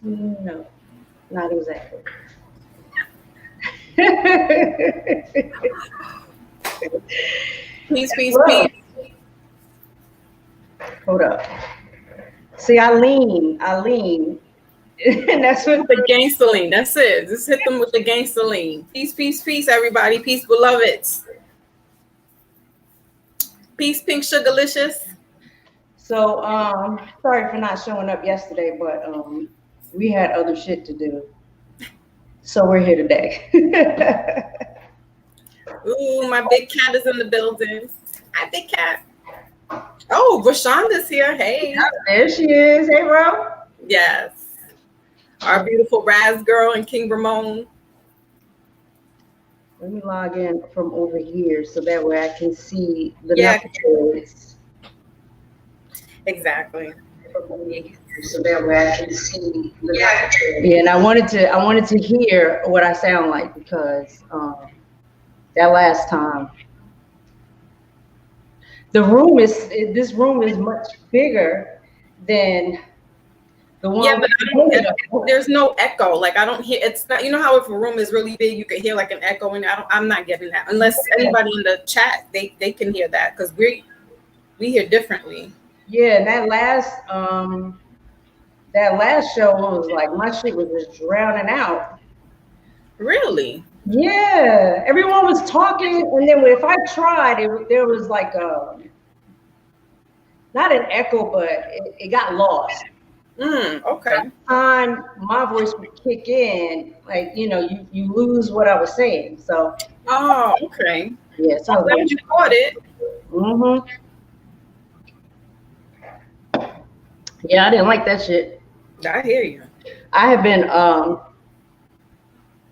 No, not exactly. Peace, peace, Well, peace. hold up. See, I lean, and that's what. The gangsterline. That's it. Just hit them with the gangsterline. Peace, peace, peace, everybody. Peace, beloveds. Peace, pink sugarlicious. So, sorry for not showing up yesterday, but we had other shit to do, so we're here today. Ooh, my big cat is in the building. Hi, big cat. Oh, Rashonda's here. Hey. There she is. Hey, bro. Yes. Our beautiful Raz girl and King Ramon. Let me log in from over here so that way I can see the Yeah. numbers. Exactly. So that way I can see the yeah, and I wanted to hear what I sound like because that last time this room is much bigger than the one. Yeah, but there's no echo. Like I don't hear. It's not. You know how if a room is really big, you can hear like an echo, and I'm not getting that unless anybody in the chat they can hear that because we hear differently. Yeah, and that last show was like my shit was just drowning out. Really? Yeah, everyone was talking, and then if I tried, there was like not an echo, but it got lost. Okay. By the time my voice would kick in, like you lose what I was saying. So. Oh, okay. Yeah, so I'm glad you caught it. Mm-hmm. Yeah, I didn't like that shit. I hear you. I have been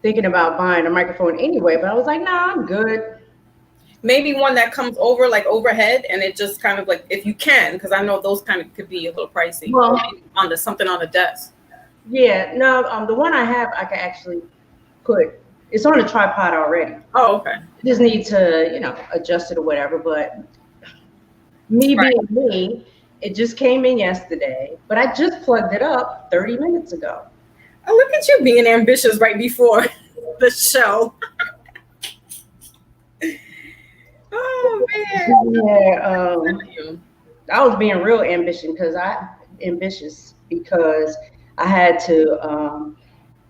thinking about buying a microphone anyway, but I was like, nah, I'm good. Maybe one that comes over like overhead, and it just kind of like if you can, because I know those kind of could be a little pricey. Well, on something on the desk. Yeah, no, the one I have, I can actually put. It's on a tripod already. Oh, okay. Just need to, adjust it or whatever. But me being me, it just came in yesterday. But I just plugged it up 30 minutes ago. Oh, look at you being ambitious right before the show. Oh man. Yeah, I was being real ambitious because I had to.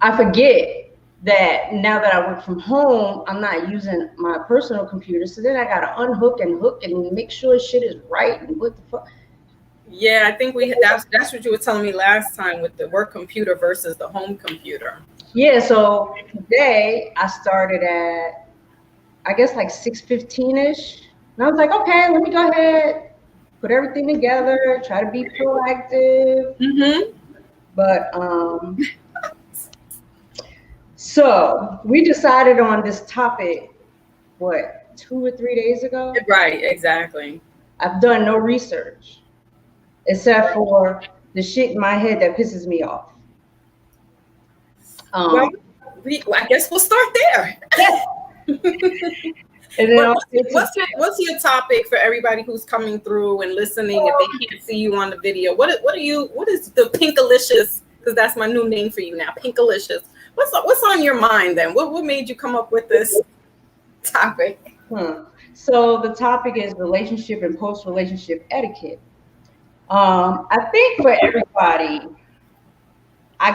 I forget that now that I work from home, I'm not using my personal computer. So then I got to unhook and hook and make sure shit is right and what the fuck. Yeah, I think that's what you were telling me last time with the work computer versus the home computer. Yeah, so today I started at, I guess like 6:15ish. And I was like, okay, let me go ahead, put everything together, try to be proactive. Mm-hmm. But so we decided on this topic, what, 2 or 3 days ago? Right, exactly. I've done no research except for the shit in my head that pisses me off. Well, I guess we'll start there. And then what's your topic for everybody who's coming through and listening if they can't see you on the video? What is the Pinkalicious? Because that's my new name for you now, Pinkalicious. What's on your mind then? What made you come up with this topic? So the topic is relationship and post-relationship etiquette. I think for everybody, I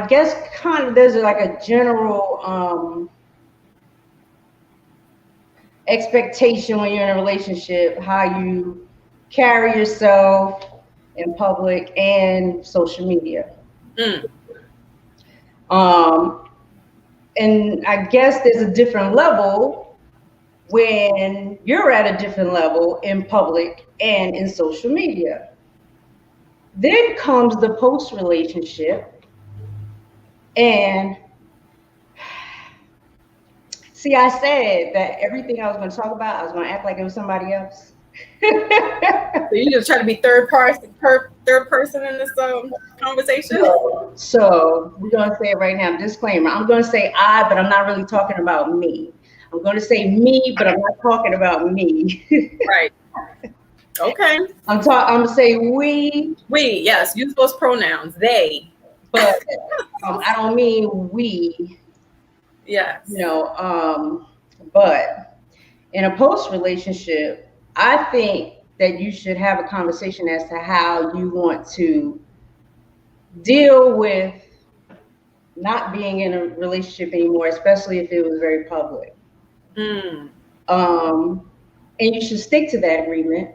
guess kind of there's like a general expectation when you're in a relationship, how you carry yourself in public and social media. And I guess there's a different level when you're at a different level in public and in social media. Then comes the post relationship. And see, I said that everything I was going to talk about, I was going to act like it was somebody else. So you just try to be third person in this conversation? So we're going to say it right now, disclaimer. I'm going to say I, but I'm not really talking about me. I'm going to say me, but I'm not talking about me. Right. Okay. I'm going to say we. We, yes, use those pronouns. They. But I don't mean we. Yes. But in a post relationship, I think that you should have a conversation as to how you want to deal with not being in a relationship anymore, especially if it was very public. Mm. And you should stick to that agreement,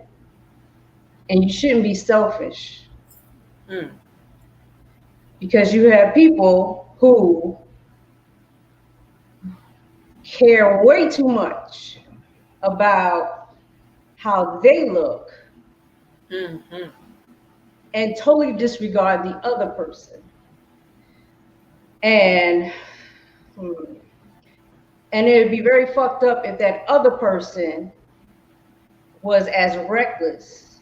and you shouldn't be selfish. Mm. Because you have people who care way too much about how they look Mm-hmm. and totally disregard the other person. And it would be very fucked up if that other person was as reckless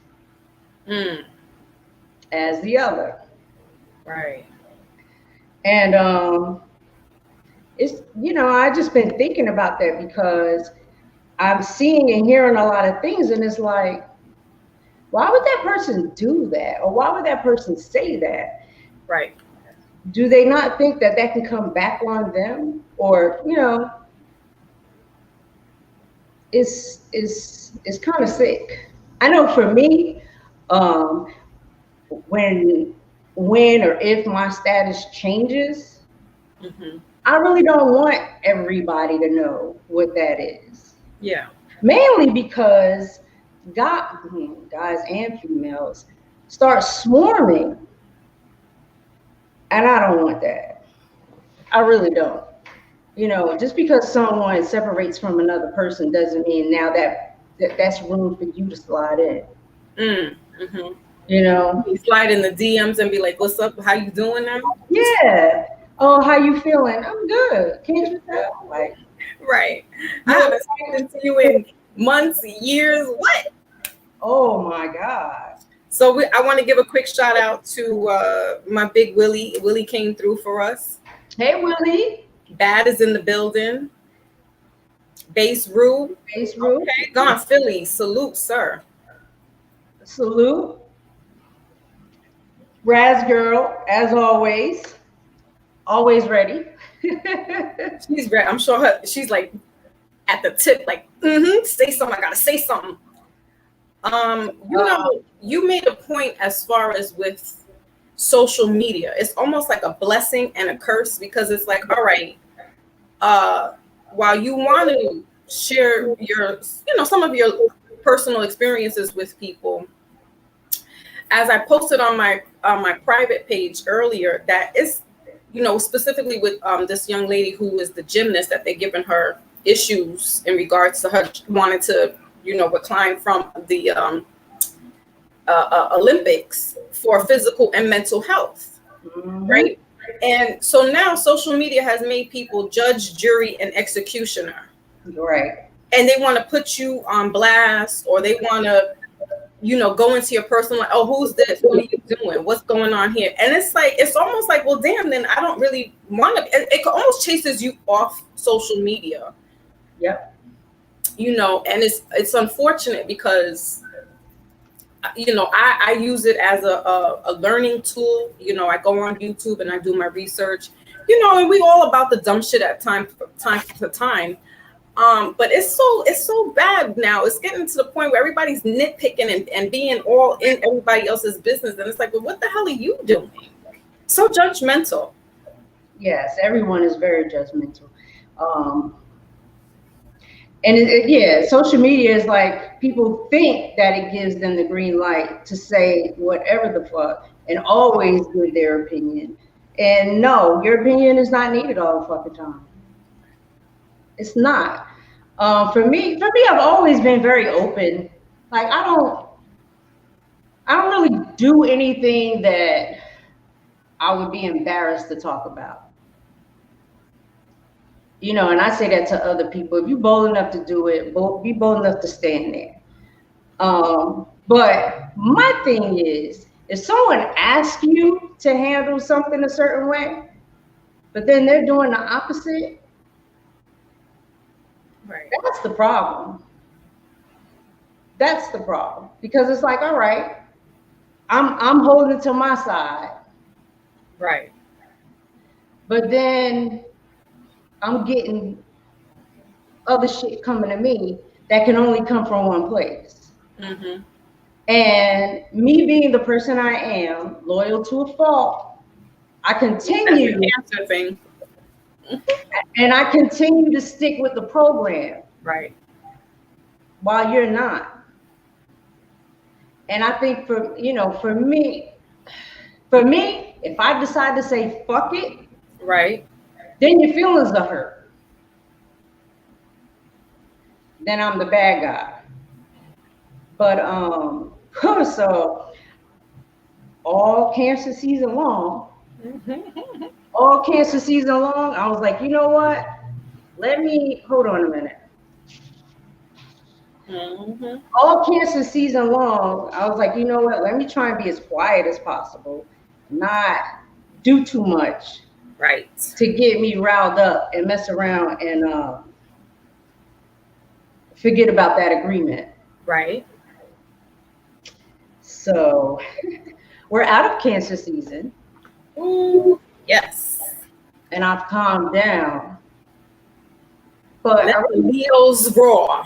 as the other. Right. And it's, I just been thinking about that because I'm seeing and hearing a lot of things, and it's like, why would that person do that? Or why would that person say that? Right. Do they not think that can come back on them? Or, it's kind of sick. I know for me, when or if my status changes, I really don't want everybody to know what that is. Yeah. Mainly because guys and females start swarming. And I don't want that. I really don't. Just because someone separates from another person doesn't mean now that's room for you to slide in. Mm-hmm. You slide in the DMs and be like, "What's up? How you doing now?" Yeah. Oh, how you feeling? I'm good. Can't you tell? Like, right. I haven't spoken to you in months, years. What? Oh my God. So I want to give a quick shout out to my big Willie. Willie came through for us. Hey, Willie. Bad is in the building. Base Rue. Okay, gone Philly. Salute, sir. Salute. Raz girl, as always. Always ready. She's ready. I'm sure she's like at the tip, like, say something. I gotta say something. You made a point as far as with social media. It's almost like a blessing and a curse, because it's like, all right, while you want to share your, some of your personal experiences with people, as I posted on my private page earlier, that is, specifically with this young lady who is the gymnast, that they're giving her issues in regards to her wanting to, recline from the Olympics for physical and mental health, right? And so now social media has made people judge, jury, and executioner. Right. And they want to put you on blast, or they want to, go into your personal life. Oh, who's this? What are you doing? What's going on here? And it's like, it's almost like, well, damn, then I don't really want to. It almost chases you off social media. Yep. And it's unfortunate because, I use it as a learning tool. I go on YouTube and I do my research, and we all about the dumb shit at time to time. But it's so bad now. It's getting to the point where everybody's nitpicking and being all in everybody else's business. And it's like, well, what the hell are you doing? So judgmental. Yes, everyone is very judgmental. And social media is like, people think that it gives them the green light to say whatever the fuck and always give their opinion. And no, your opinion is not needed all the fucking time. It's not. For me, I've always been very open. Like, I don't really do anything that I would be embarrassed to talk about. And I say that to other people. If you're bold enough to do it, be bold enough to stand there. But my thing is, if someone asks you to handle something a certain way, but then they're doing the opposite, Right. That's the problem. That's the problem. Because it's like, all right, I'm holding to my side. Right. But then I'm getting other shit coming to me that can only come from one place. Mm-hmm. And me being the person I am, loyal to a fault, I continue. That's a cancer thing. And I continue to stick with the program. Right. While you're not. And I think for me, if I decide to say fuck it, right, then your feelings are hurt. Then I'm the bad guy. But so all cancer season long, I was like, you know what? Hold on a minute. Mm-hmm. All cancer season long, I was like, you know what? Let me try and be as quiet as possible, not do too much, right, to get me riled up and mess around and forget about that agreement. right. So we're out of cancer season. Ooh, yes. And I've calmed down. But let the Leos roar.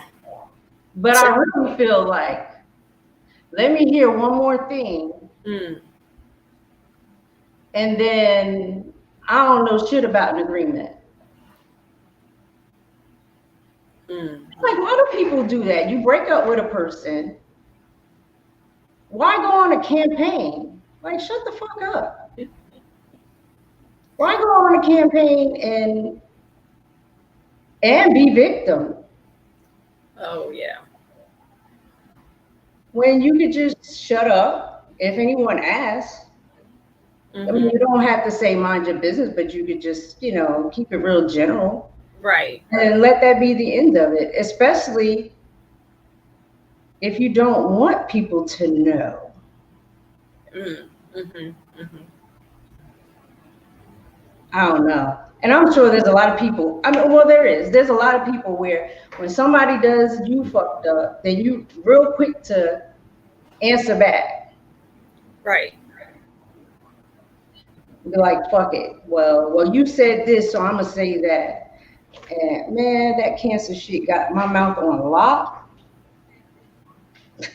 But I really feel like, let me hear one more thing. And then I don't know shit about an agreement. Like, why do people do that? You break up with a person. Why go on a campaign? Like, shut the fuck up. Why go on a campaign and be victim? Oh, yeah. When you could just shut up if anyone asks. I mean, you don't have to say mind your business, but you could just, keep it real general. Right. And let that be the end of it, especially if you don't want people to know. I don't know. And I'm sure there's a lot of people. There's a lot of people where when somebody does you fucked up, then you real quick to answer back. Right. Be like, fuck it. Well, you said this, so I'm gonna say that. And man, that cancer shit got my mouth on lock.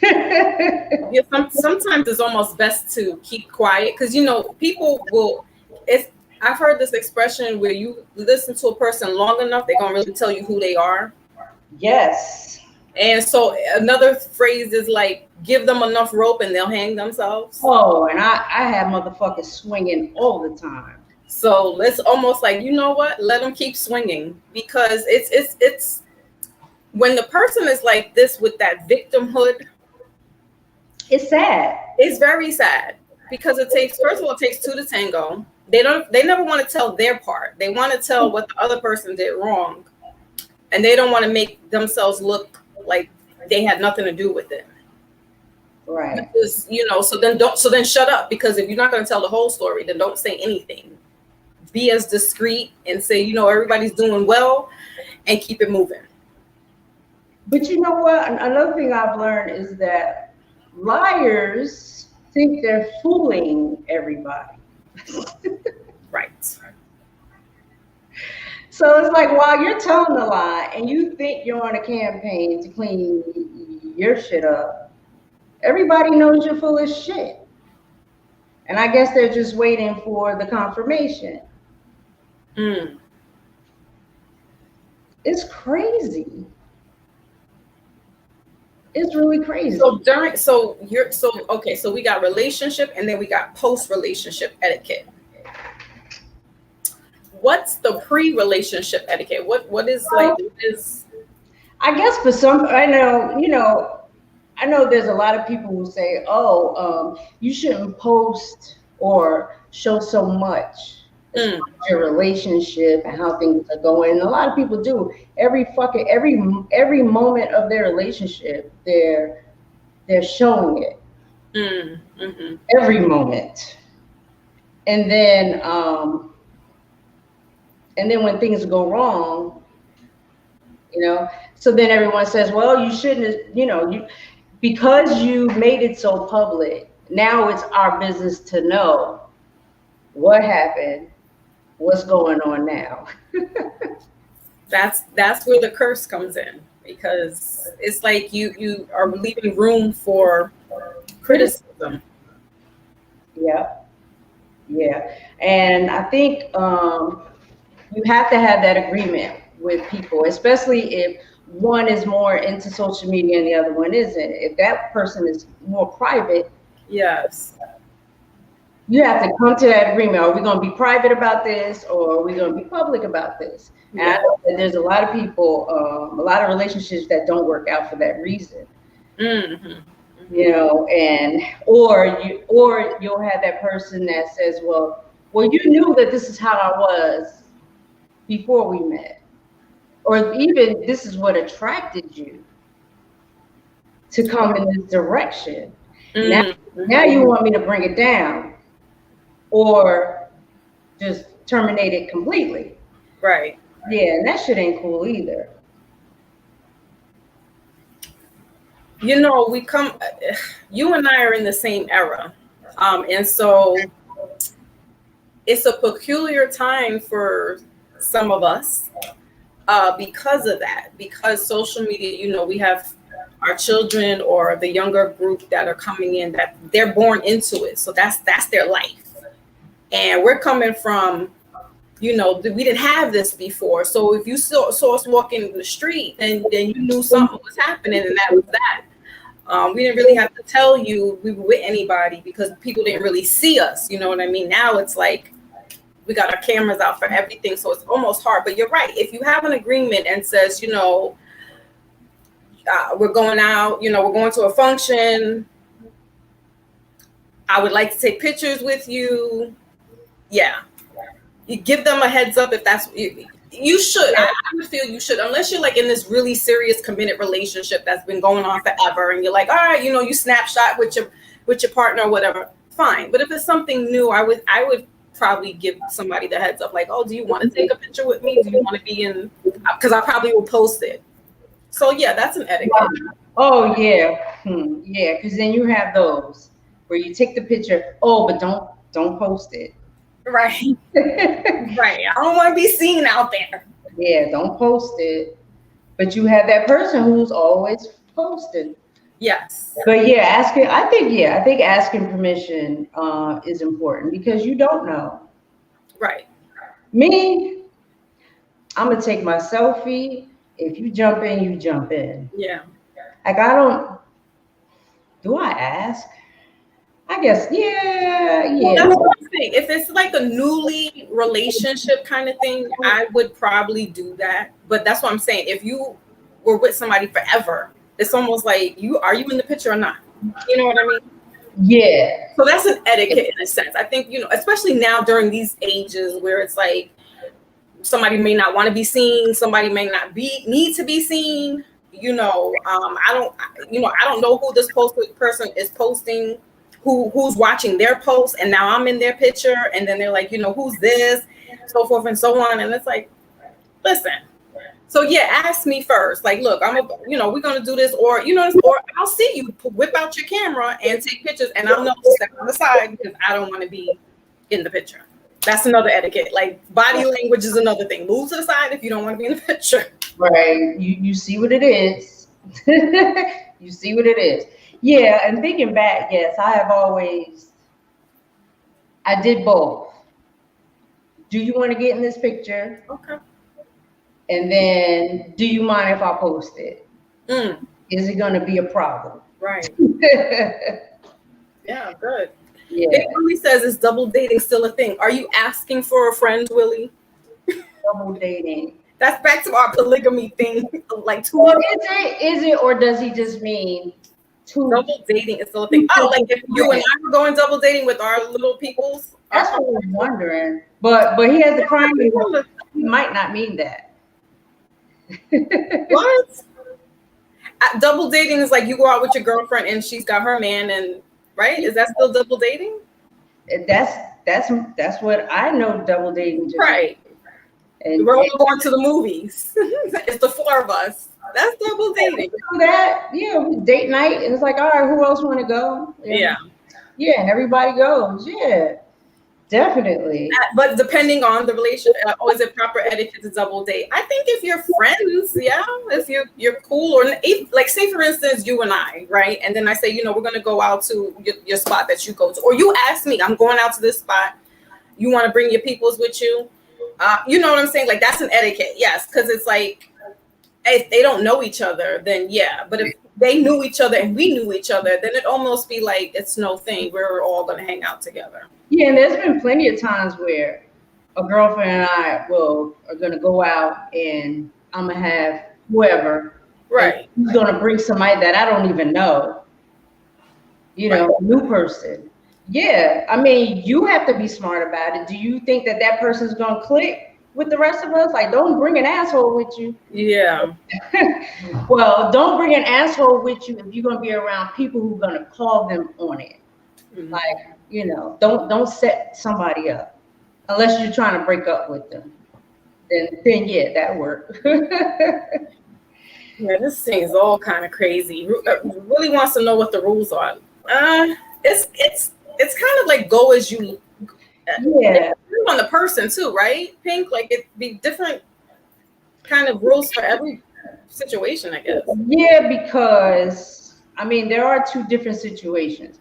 Yeah, sometimes it's almost best to keep quiet because people will. I've heard this expression where you listen to a person long enough, they're gonna really tell you who they are. Yes. And so another phrase is like, give them enough rope and they'll hang themselves. Oh, and I have motherfuckers swinging all the time. So it's almost like, you know what? Let them keep swinging, because it's when the person is like this with that victimhood. It's sad. It's very sad because it takes two to tango. They never want to tell their part. They want to tell what the other person did wrong, and they don't want to make themselves look like they had nothing to do with it. Right. Because, so then shut up, because if you're not going to tell the whole story, then don't say anything. Be as discreet and say, everybody's doing well, and keep it moving. But you know what? Another thing I've learned is that liars think they're fooling everybody. Right. So it's like, while you're telling a lie and you think you're on a campaign to clean your shit up, everybody knows you're full of shit. And I guess they're just waiting for the confirmation. It's crazy. It's really crazy. So we got relationship, and then we got post-relationship etiquette. What's the pre-relationship etiquette? What is I guess for some, I know there's a lot of people who say, you shouldn't post or show so much your relationship and how things are going. And a lot of people do. Every moment of their relationship, they're showing it. Every moment. And then when things go wrong, you know. So then everyone says, well, you shouldn't have, because you made it so public, now it's our business to know what happened, what's going on now. That's where the curse comes in, because it's like you are leaving room for criticism. Yeah, yeah. And I think you have to have that agreement with people, especially if one is more into social media and the other one isn't. If that person is more private, Yes. you have to come to that agreement. Are we going to be private about this, or are we going to be public about this? And I Yeah. know that there's a lot of people, a lot of relationships that don't work out for that reason. Mm-hmm. And or you'll have that person that says, well, you knew that this is how I was before we met, or even this is what attracted you to come in this direction. Now, now Mm-hmm. you want me to bring it down, or just terminate it completely. Right. Yeah, and that shit ain't cool either. We come, you and I are in the same era. And so it's a peculiar time for some of us, because of that, because social media, we have our children or the younger group that are coming in, that they're born into it. So that's their life. And we're coming from, we didn't have this before. So if you saw us walking in the street, then you knew something was happening, and that was that. We didn't really have to tell you we were with anybody, because people didn't really see us. You know what I mean? Now it's like we got our cameras out for everything, so it's almost hard. But you're right. If you have an agreement and says, we're going out, we're going to a function, I would like to take pictures with you. Yeah, you give them a heads up if that's you should. I would feel you should, unless you're like in this really serious committed relationship that's been going on forever, and you're like, all right, you snapshot with your partner or whatever. Fine, but if it's something new, I would probably give somebody the heads up, like, oh, do you want to take a picture with me? Do you want to be in? Because I probably will post it. So yeah, that's an etiquette. Oh yeah, yeah. Because then you have those where you take the picture. Oh, but don't post it. Right. Right. I don't want to be seen out there. Yeah, don't post it. But you have that person who's always posting. Yes. But yeah, I think asking permission is important, because you don't know. Right. Me, I'm gonna take my selfie. If you jump in, you jump in. Yeah. Like, I don't. Do I ask? I guess, yeah. Well, that's what I'm saying. If it's like a newly relationship kind of thing, I would probably do that. But that's what I'm saying. If you were with somebody forever, it's almost like are you in the picture or not? You know what I mean? Yeah. So that's an etiquette in a sense. I think, especially now during these ages where it's like somebody may not want to be seen, somebody may not need to be seen. I don't know who this person is posting, who's watching their post, and now I'm in their picture, and then they're like, who's this, so forth and so on. And it's like, listen. So yeah, ask me first. Like, look, we're gonna do this, or or I'll see you whip out your camera and take pictures, and I'll know to step on the side because I don't want to be in the picture. That's another etiquette. Like, body language is another thing. Move to the side if you don't want to be in the picture. Right. You see what it is. You see what it is. Yeah, and thinking back, yes, I did both. Do you want to get in this picture? Okay. And then, do you mind if I post it? Is it going to be a problem? Right. Yeah, good. Yeah. It really says, is double dating still a thing? Are you asking for a friend, Willie? Double dating. That's back to our polygamy thing. Like, is it, or does he just mean double dating is still a thing? Oh, like if you and I were going double dating with our little peoples? That's what I'm wondering. But he has the crime. He might not mean that. What? Double dating is like you go out with your girlfriend and she's got her man, and right? Is that still double dating? That's what I know double dating. Right. And we're all going to the movies. It's the four of us. That's double dating. do that, date night, and it's like, all right, who else want to go? Yeah. Yeah, and everybody goes. Yeah, definitely. But depending on the relationship, is it proper etiquette to double date? I think if you're friends, if you're cool, or if, like, say for instance, you and I, right? And then I say, we're gonna go out to your spot that you go to, or you ask me, I'm going out to this spot. You want to bring your peoples with you? You know what I'm saying? Like, that's an etiquette, yes, because it's like, if they don't know each other, then yeah. But if they knew each other and we knew each other, then it almost be like it's no thing. We're all gonna hang out together. Yeah, and there's been plenty of times where a girlfriend and I are gonna go out, and I'm gonna have whoever, right? Who's gonna bring somebody that I don't even know, Right. New person. Yeah, I mean, you have to be smart about it. Do you think that person's gonna click with the rest of us? Like, don't bring an asshole with you. Yeah. Well, don't bring an asshole with you if you're gonna be around people who are gonna call them on it. Mm-hmm. Like, don't set somebody up unless you're trying to break up with them. Then yeah, that works. Yeah, this thing is all kind of crazy. Really wants to know what the rules are. It's kind of like go as you. Yeah. On the person too, right? Pink, like it'd be different kind of rules for every situation, I guess. Yeah, because I mean there are two different situations.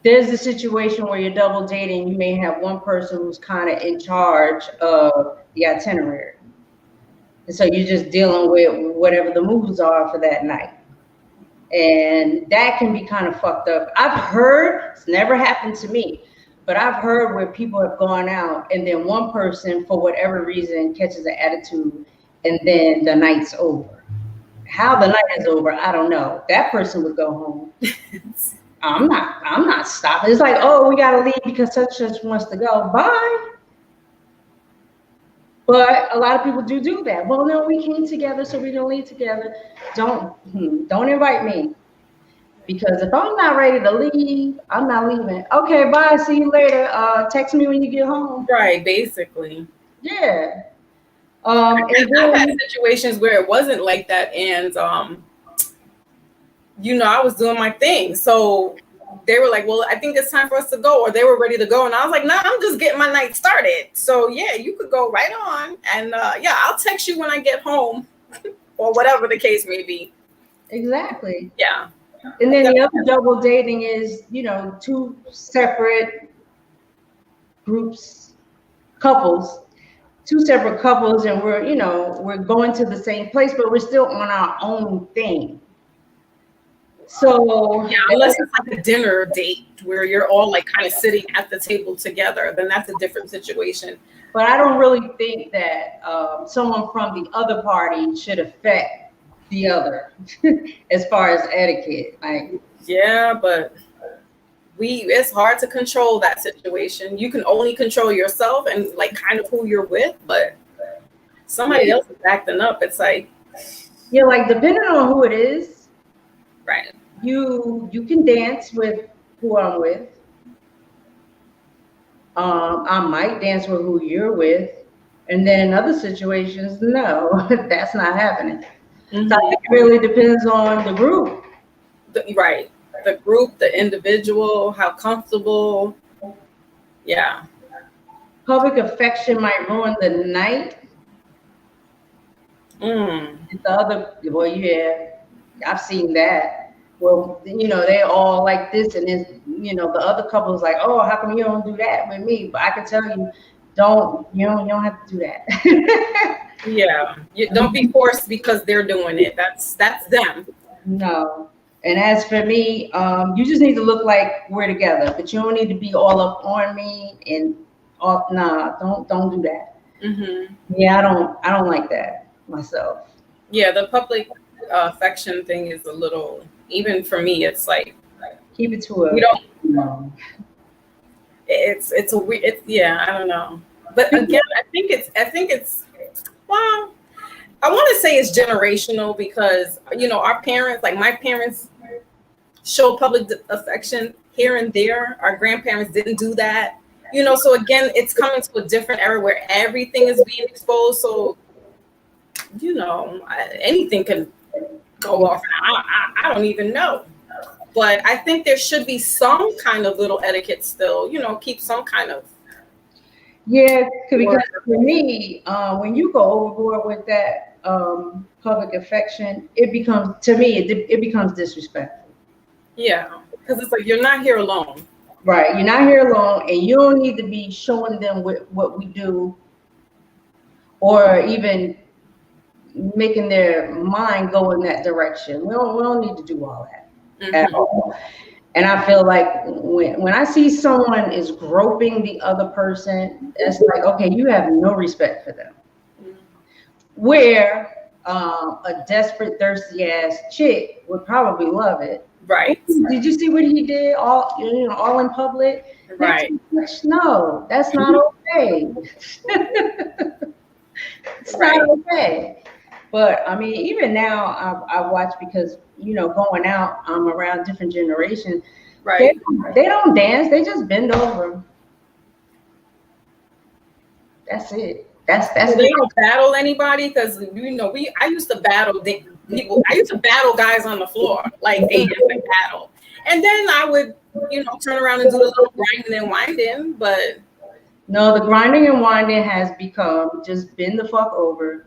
There's a situation where you're double dating, you may have one person who's kind of in charge of the itinerary. And so you're just dealing with whatever the moves are for that night. And that can be kind of fucked up. I've heard, it's never happened to me, but I've heard where people have gone out and then one person, for whatever reason, catches an attitude and then the night's over. How the night is over, I don't know. That person would go home. I'm not stopping. It's like, oh, we gotta leave because such wants to go. Bye. But a lot of people do that. Well, no, we came together, so we don't leave together. Don't invite me. Because if I'm not ready to leave, I'm not leaving. Okay, bye. See you later. Text me when you get home. Right, basically. Yeah. I've had situations where it wasn't like that, and I was doing my thing. So they were like, well, I think it's time for us to go, or they were ready to go. And I was like, nah, I'm just getting my night started. So yeah, you could go right on. And I'll text you when I get home or whatever the case may be. Exactly. Yeah. And then the other double dating is, two separate two separate couples, and we're going to the same place, but we're still on our own thing. So yeah, unless it's like a dinner date where you're all like kind of sitting at the table together, then that's a different situation. But I don't really think that someone from the other party should affect the other as far as etiquette. Like, yeah, but it's hard to control that situation. You can only control yourself and like kind of who you're with, but somebody else is acting up. It's like, yeah, like depending on who it is, right? You can dance with who I'm with. I might dance with who you're with, and then in other situations, no, that's not happening. Mm-hmm. So I think it really depends on the group. Right. The group, the individual, how comfortable. Yeah. Public affection might ruin the night. The other, well, yeah, I've seen that. Well, they're all like this, and then, the other couple's like, oh, how come you don't do that with me? But I can tell you, you don't have to do that. Yeah, you don't be forced because they're doing it. That's them. No. And as for me, you just need to look like we're together, but you don't need to be all up on me and all. Nah, don't do that. Mm-hmm. Yeah, I don't like that myself. Yeah, the public affection thing is a little. Even for me, it's like keep it to we don't. No. It's a weird. I don't know. But again, I think it's. Well, I want to say it's generational because our parents, like my parents, show public affection here and there. Our grandparents didn't do that, you know, so again, it's coming to a different era where everything is being exposed. So, you know, anything can go off. I don't even know. But I think there should be some kind of little etiquette still, you know, keep some kind of. Yeah, because for me, when you go overboard with that public affection, it becomes, to me, it becomes disrespectful. Yeah, because it's like you're not here alone. Right, you're not here alone, and you don't need to be showing them what we do, or even making their mind go in that direction. We don't need to do all that at all. And I feel like when I see someone is groping the other person, it's like, okay, you have no respect for them. Where a desperate, thirsty ass chick would probably love it. Right. Did you see what he did? All in public. Right. No, that's not okay. It's not okay. But I mean, even now, I watch because going out, I'm around different generations. Right. They don't dance. They just bend over. That's it. That's they don't battle anybody because I used to battle people. I used to battle guys on the floor, like dance and battle, and then I would turn around and do the little grinding and winding. But no, the grinding and winding has become just bend the fuck over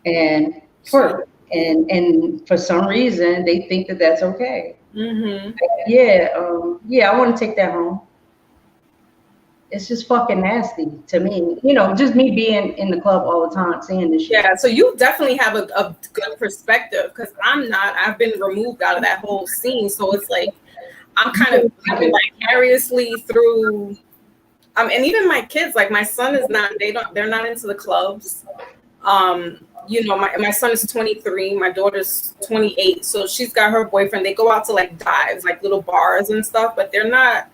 and twerk, and for some reason they think that that's okay. Mm-hmm. Yeah, I want to take that home. It's just fucking nasty to me. Just me being in the club all the time, seeing this shit. Yeah, so you definitely have a good perspective because I'm not. I've been removed out of that whole scene, so it's like I'm kind of vicariously through. And even my kids, like my son is not. They're not into the clubs. My son is 23, my daughter's 28, so she's got her boyfriend. They go out to like dives, like little bars and stuff, but they're not.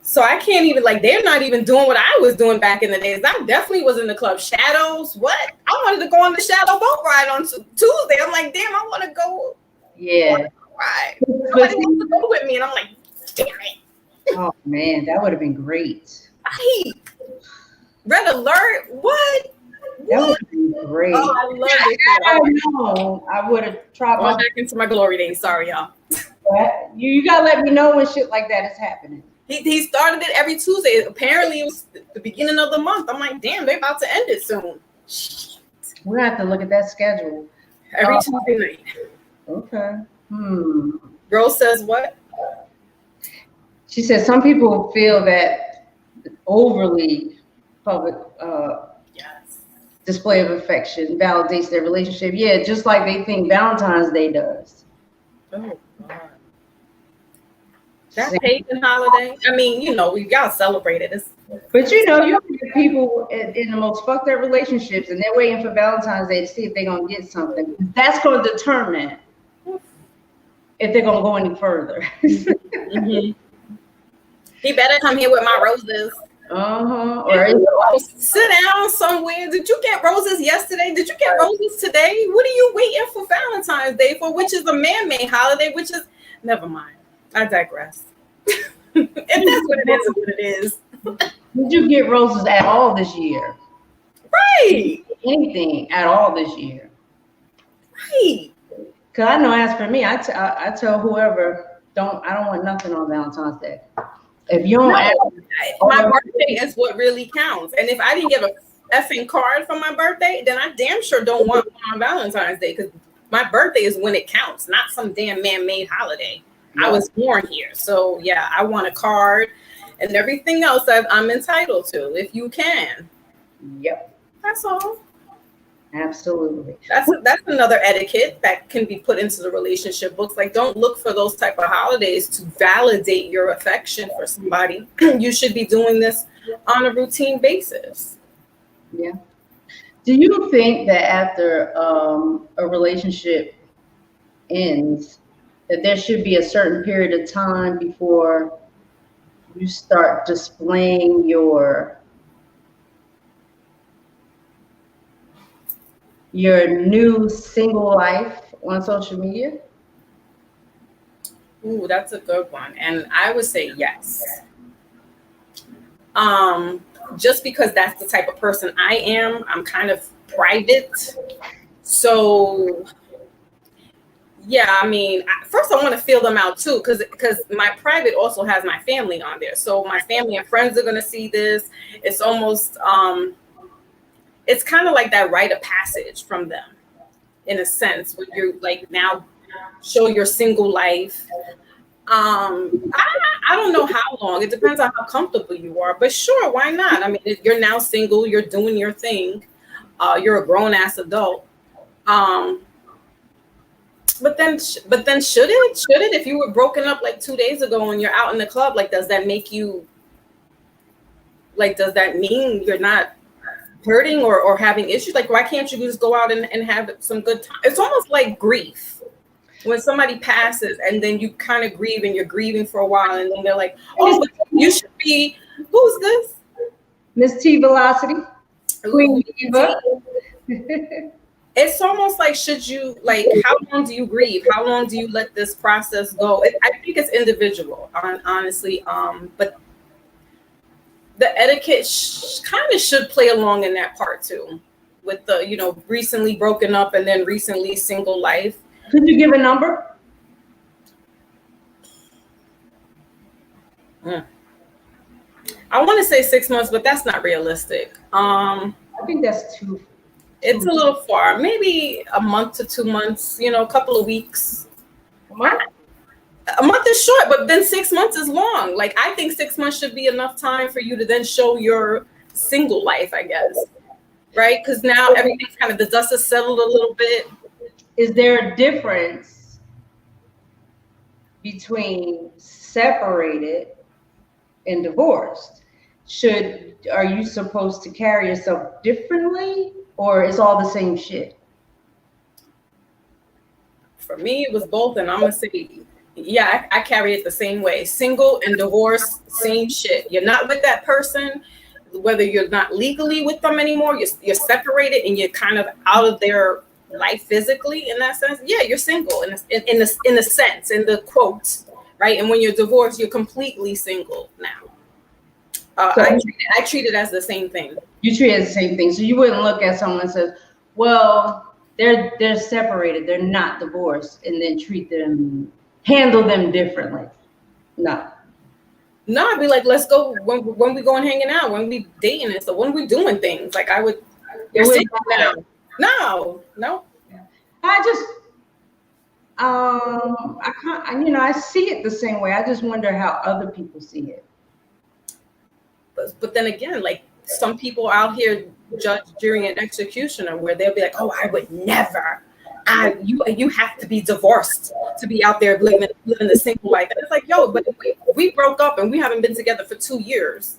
So I can't even they're not even doing what I was doing back in the days. I definitely was in the club. Shadows, what? I wanted to go on the shadow boat ride on Tuesday. I'm like, damn, I want to go. Yeah. Right. Nobody wants to go with me, and I'm like, damn it. Oh man, that would have been great. Right. Red alert. What? That would be great. Oh, I love it. I would have tried. Going back into my glory days. Sorry, y'all. You gotta let me know when shit like that is happening. He started it every Tuesday. Apparently, it was the beginning of the month. I'm like, damn, they're about to end it soon. Shit. We're gonna have to look at that schedule. Every Tuesday night. Okay. Rose says what? She said some people feel that overly public display of affection validates their relationship. Yeah, just like they think Valentine's Day does. Oh God. That pagan holiday. I mean, we gotta celebrate it. But you get people in the most fucked up relationships, and they're waiting for Valentine's Day to see if they're gonna get something. That's gonna determine if they're gonna go any further. Mm-hmm. He better come here with my roses. Or sit down somewhere. Did you get roses yesterday? Did you get roses today? What are you waiting for Valentine's Day for? Which is a man-made holiday. Which is never mind. I digress. If that's what it is, what it is. Did you get roses at all this year? Right. Anything at all this year? Right. Cause I know, as for me, I tell whoever I don't want nothing on Valentine's Day. If you don't, my birthday is what really counts. And if I didn't give a effing card for my birthday, then I damn sure don't want one on Valentine's Day because my birthday is when it counts, not some damn man-made holiday. I was born here. So yeah, I want a card and everything else that I'm entitled to, if you can. Yep. That's all. Absolutely. That's another etiquette that can be put into the relationship books. Like, don't look for those type of holidays to validate your affection for somebody. You should be doing this on a routine basis. Yeah. Do you think that after a relationship ends, that there should be a certain period of time before you start displaying your new single life on social media? Ooh, that's a good one. And I would say yes. Just because that's the type of person I am. I'm kind of private. So yeah, I mean, first I want to feel them out too, because my private also has my family on there. So my family and friends are gonna see this. It's almost it's kind of like that rite of passage from them, in a sense, when you're like now show your single life. I don't know how long. It depends on how comfortable you are, but sure, why not? I mean, you're now single, you're doing your thing, you're a grown ass adult. Um, but then should it if you were broken up like 2 days ago and you're out in the club, like does that make you like does that mean you're not hurting or having issues? Like why can't you just go out and have some good time? It's almost like grief when somebody passes and then you kind of grieve and you're grieving for a while and then they're like, oh, but you should be, who's this? Miss T Velocity, Queen Diva. It's almost like, should you, like, how long do you grieve? How long do you let this process go? I think it's individual, honestly. But the etiquette kind of should play along in that part too, with the, recently broken up and then recently single life. Could you give a number? I want to say 6 months, but that's not realistic. I think that's too. It's a little far. Maybe a month to 2 months. A couple of weeks. A month is short, but then 6 months is long. Like I think 6 months should be enough time for you to then show your single life, I guess. Right? Because now everything's kind of, the dust has settled a little bit. Is there a difference between separated and divorced? Are you supposed to carry yourself differently, or it's all the same shit? For me, it was both, and I'm gonna say, yeah, I carry it the same way. Single and divorced, same shit. You're not with that person, whether you're not legally with them anymore. You're separated, and you're kind of out of their life physically. In that sense, yeah, you're single in the sense, in the quote, right? And when you're divorced, you're completely single now. I treat it as the same thing. You treat it as the same thing. So you wouldn't look at someone and say, well, they're separated, they're not divorced, and then handle them differently. No, I'd be like, let's go when we going hanging out, when we dating and stuff, when we doing things. Like I would. You're single now. No. I just I can't. I see it the same way. I just wonder how other people see it. But then again, like some people out here judge during an execution, where they'll be like, "Oh, I would never. You have to be divorced to be out there living the single life." And it's like, yo, but we broke up and we haven't been together for 2 years.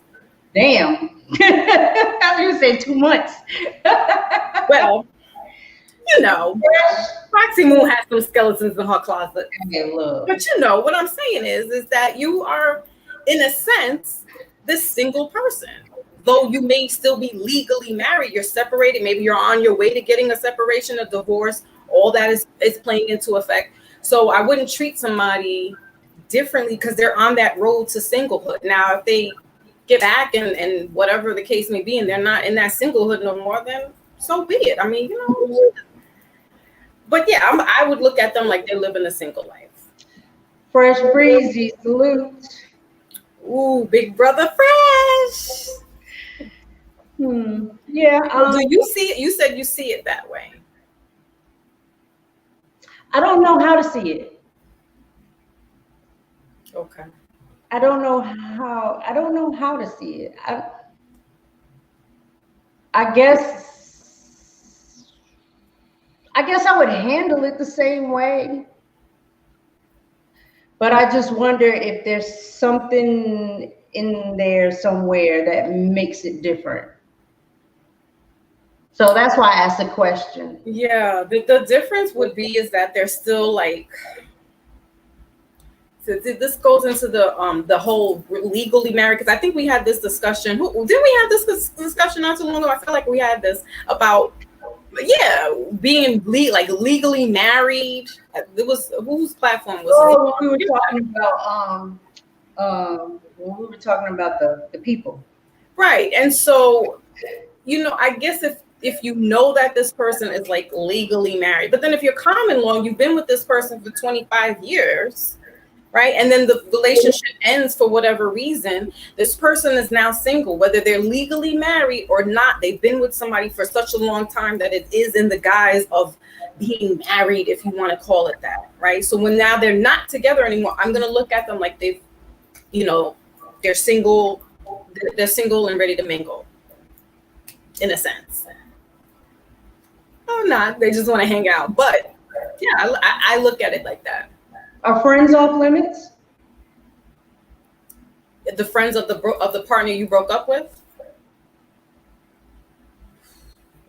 Damn. I was gonna say 2 months. Well, Foxy Moon has some skeletons in her closet. Okay, look. But what I'm saying is that you are, in a sense, this single person. Though you may still be legally married, you're separated. Maybe you're on your way to getting a separation, a divorce. All that is playing into effect. So I wouldn't treat somebody differently because they're on that road to singlehood. Now, if they get back and whatever the case may be, and they're not in that singlehood no more, then so be it. I mean, But yeah, I would look at them like they're living a single life. Fresh Breezy, salute. Ooh, Big Brother Fresh. Yeah. Do you see it? You said you see it that way. I don't know how to see it. Okay. I don't know how to see it. I guess I would handle it the same way. But I just wonder if there's something in there somewhere that makes it different. So that's why I asked the question. Yeah, the difference would be is that they're still like, so this goes into the whole legally married, because I think we had this discussion. Didn't we have this discussion not too long ago? I feel like we had this about being legally married. It was, whose platform was it? We were talking about the people. Right. And so, I guess if you know that this person is like legally married, but then if you're common law, you've been with this person for 25 years, right? And then the relationship ends for whatever reason. This person is now single, whether they're legally married or not. They've been with somebody for such a long time that it is in the guise of being married, if you want to call it that, right? So when now they're not together anymore, I'm going to look at them like they're single. They're single and ready to mingle, in a sense. Or not. They just want to hang out. But yeah, I look at it like that. Are friends off limits? The friends of the partner you broke up with?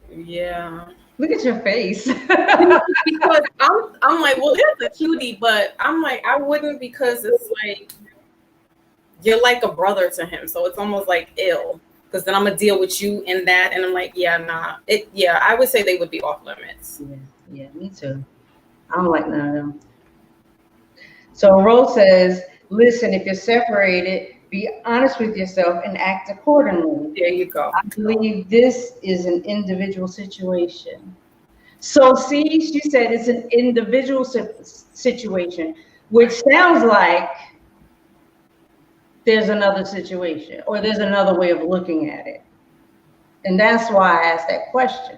Yeah. Look at your face. Because I'm like, well, there's a cutie, but I'm like, I wouldn't, because it's like you're like a brother to him, so it's almost like ill. Because then I'm gonna deal with you in that, and I'm like, yeah, nah. I would say they would be off limits. Yeah, me too. I don't like none of them. So Rose says, listen, if you're separated, be honest with yourself and act accordingly. There you go. I believe this is an individual situation. So see, she said it's an individual situation, which sounds like there's another situation or there's another way of looking at it. And that's why I asked that question.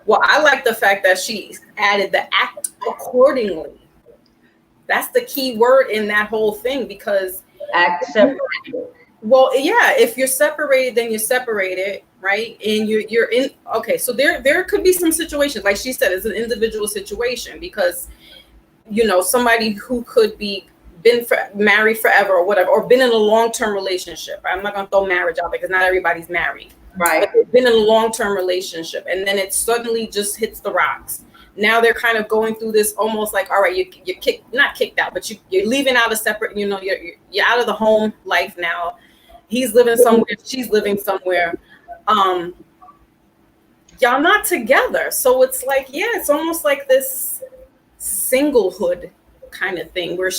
Well, I like the fact that she added the act accordingly. That's the key word in that whole thing, because Act separated. Well, yeah, if you're separated, then you're separated, right? And you're in. Okay, so there could be some situations, like she said, it's an individual situation, because somebody who could be married forever or whatever, or been in a long-term relationship. I'm not gonna throw marriage out there because not everybody's married, right? But they've been in a long-term relationship, and then it suddenly just hits the rocks. Now they're kind of going through this, almost like, all right, you're not kicked out, but you're leaving out a separate, you're out of the home life now. He's living somewhere, she's living somewhere. Y'all not together. So it's like, yeah, it's almost like this singlehood kind of thing where,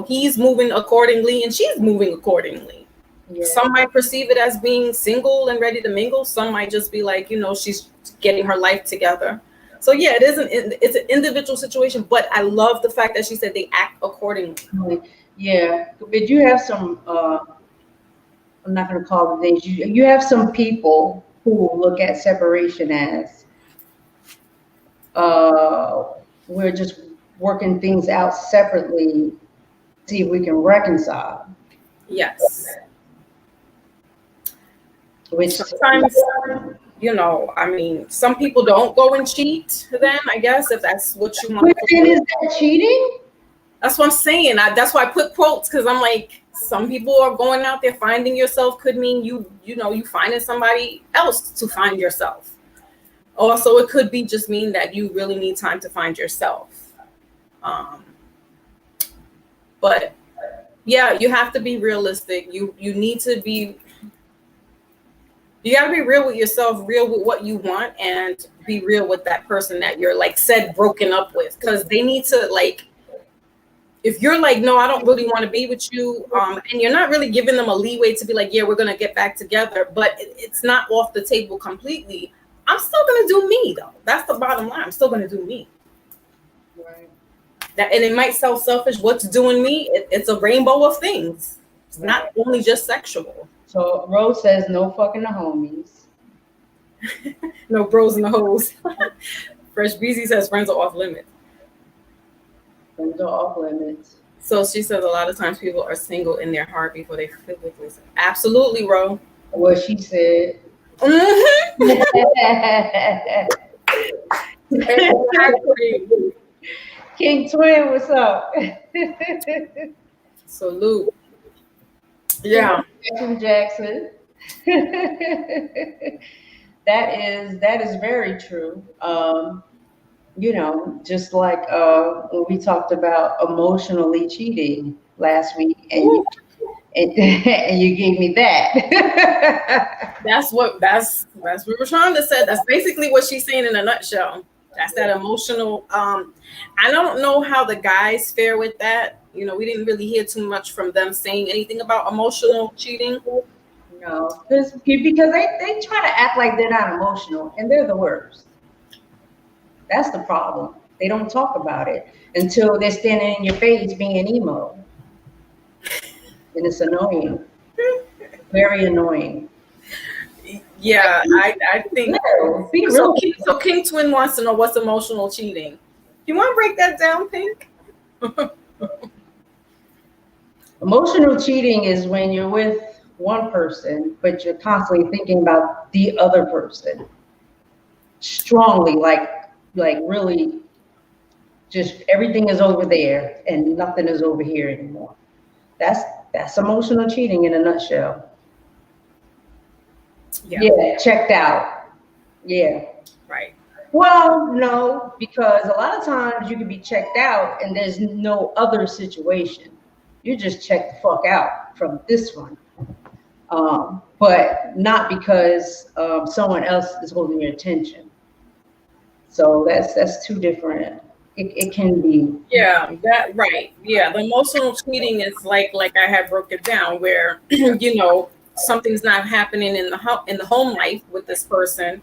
he's moving accordingly and she's moving accordingly. Yeah. Some might perceive it as being single and ready to mingle. Some might just be like, she's getting her life together. So yeah, it's an individual situation, but I love the fact that she said they act accordingly. Yeah, but you have some, I'm not going to call them names. You have some people who look at separation as we're just working things out separately, see if we can reconcile. Yes. Which sometimes, some people don't go and cheat then, I guess, if that's what you want. Is that cheating? That's what I'm saying. That's why I put quotes, because I'm like, some people are going out there. Finding yourself could mean you finding somebody else to find yourself. Also, it could be just mean that you really need time to find yourself. But yeah, you have to be realistic. You need to be. You got to be real with yourself, real with what you want, and be real with that person that you're broken up with, because they need to if you're like, no, I don't really want to be with you, and you're not really giving them a leeway to be like, yeah, we're going to get back together, but it's not off the table completely. I'm still going to do me, though. That's the bottom line. I'm still going to do me. Right. And it might sound selfish. What's doing me? It's a rainbow of things. It's not only just sexual. So Rose says no fucking the homies. No bros and the hoes. Fresh Breezy says friends are off limits. Friends are off limits. So she says a lot of times people are single in their heart before they physically. Absolutely, Ro. What she said. King Twin, what's up? Salute. Yeah. Jackson. That is very true. Just like when we talked about emotionally cheating last week, and you gave me that. That's what we were trying to say. That's basically what she's saying in a nutshell. That's that emotional. I don't know how the guys fare with that. We didn't really hear too much from them saying anything about emotional cheating. know, because they try to act like they're not emotional, and they're the worst. That's the problem. They don't talk about it until they're standing in your face being emo, and it's annoying, very annoying. Yeah, I think Be so. real. So King Twin wants to know what's emotional cheating. You want to break that down, Pink? Emotional cheating is when you're with one person, but you're constantly thinking about the other person strongly, like really, just everything is over there and nothing is over here anymore. That's that's emotional cheating in a nutshell. Yeah. Yeah, checked out. Yeah. Right. Well, no, because a lot of times you can be checked out and there's no other situation. You just check the fuck out from this one. But not because someone else is holding your attention. So that's two different. It can be. Yeah, that right. Yeah, the emotional cheating is like I had broke it down where you know something's not happening in the home life with this person,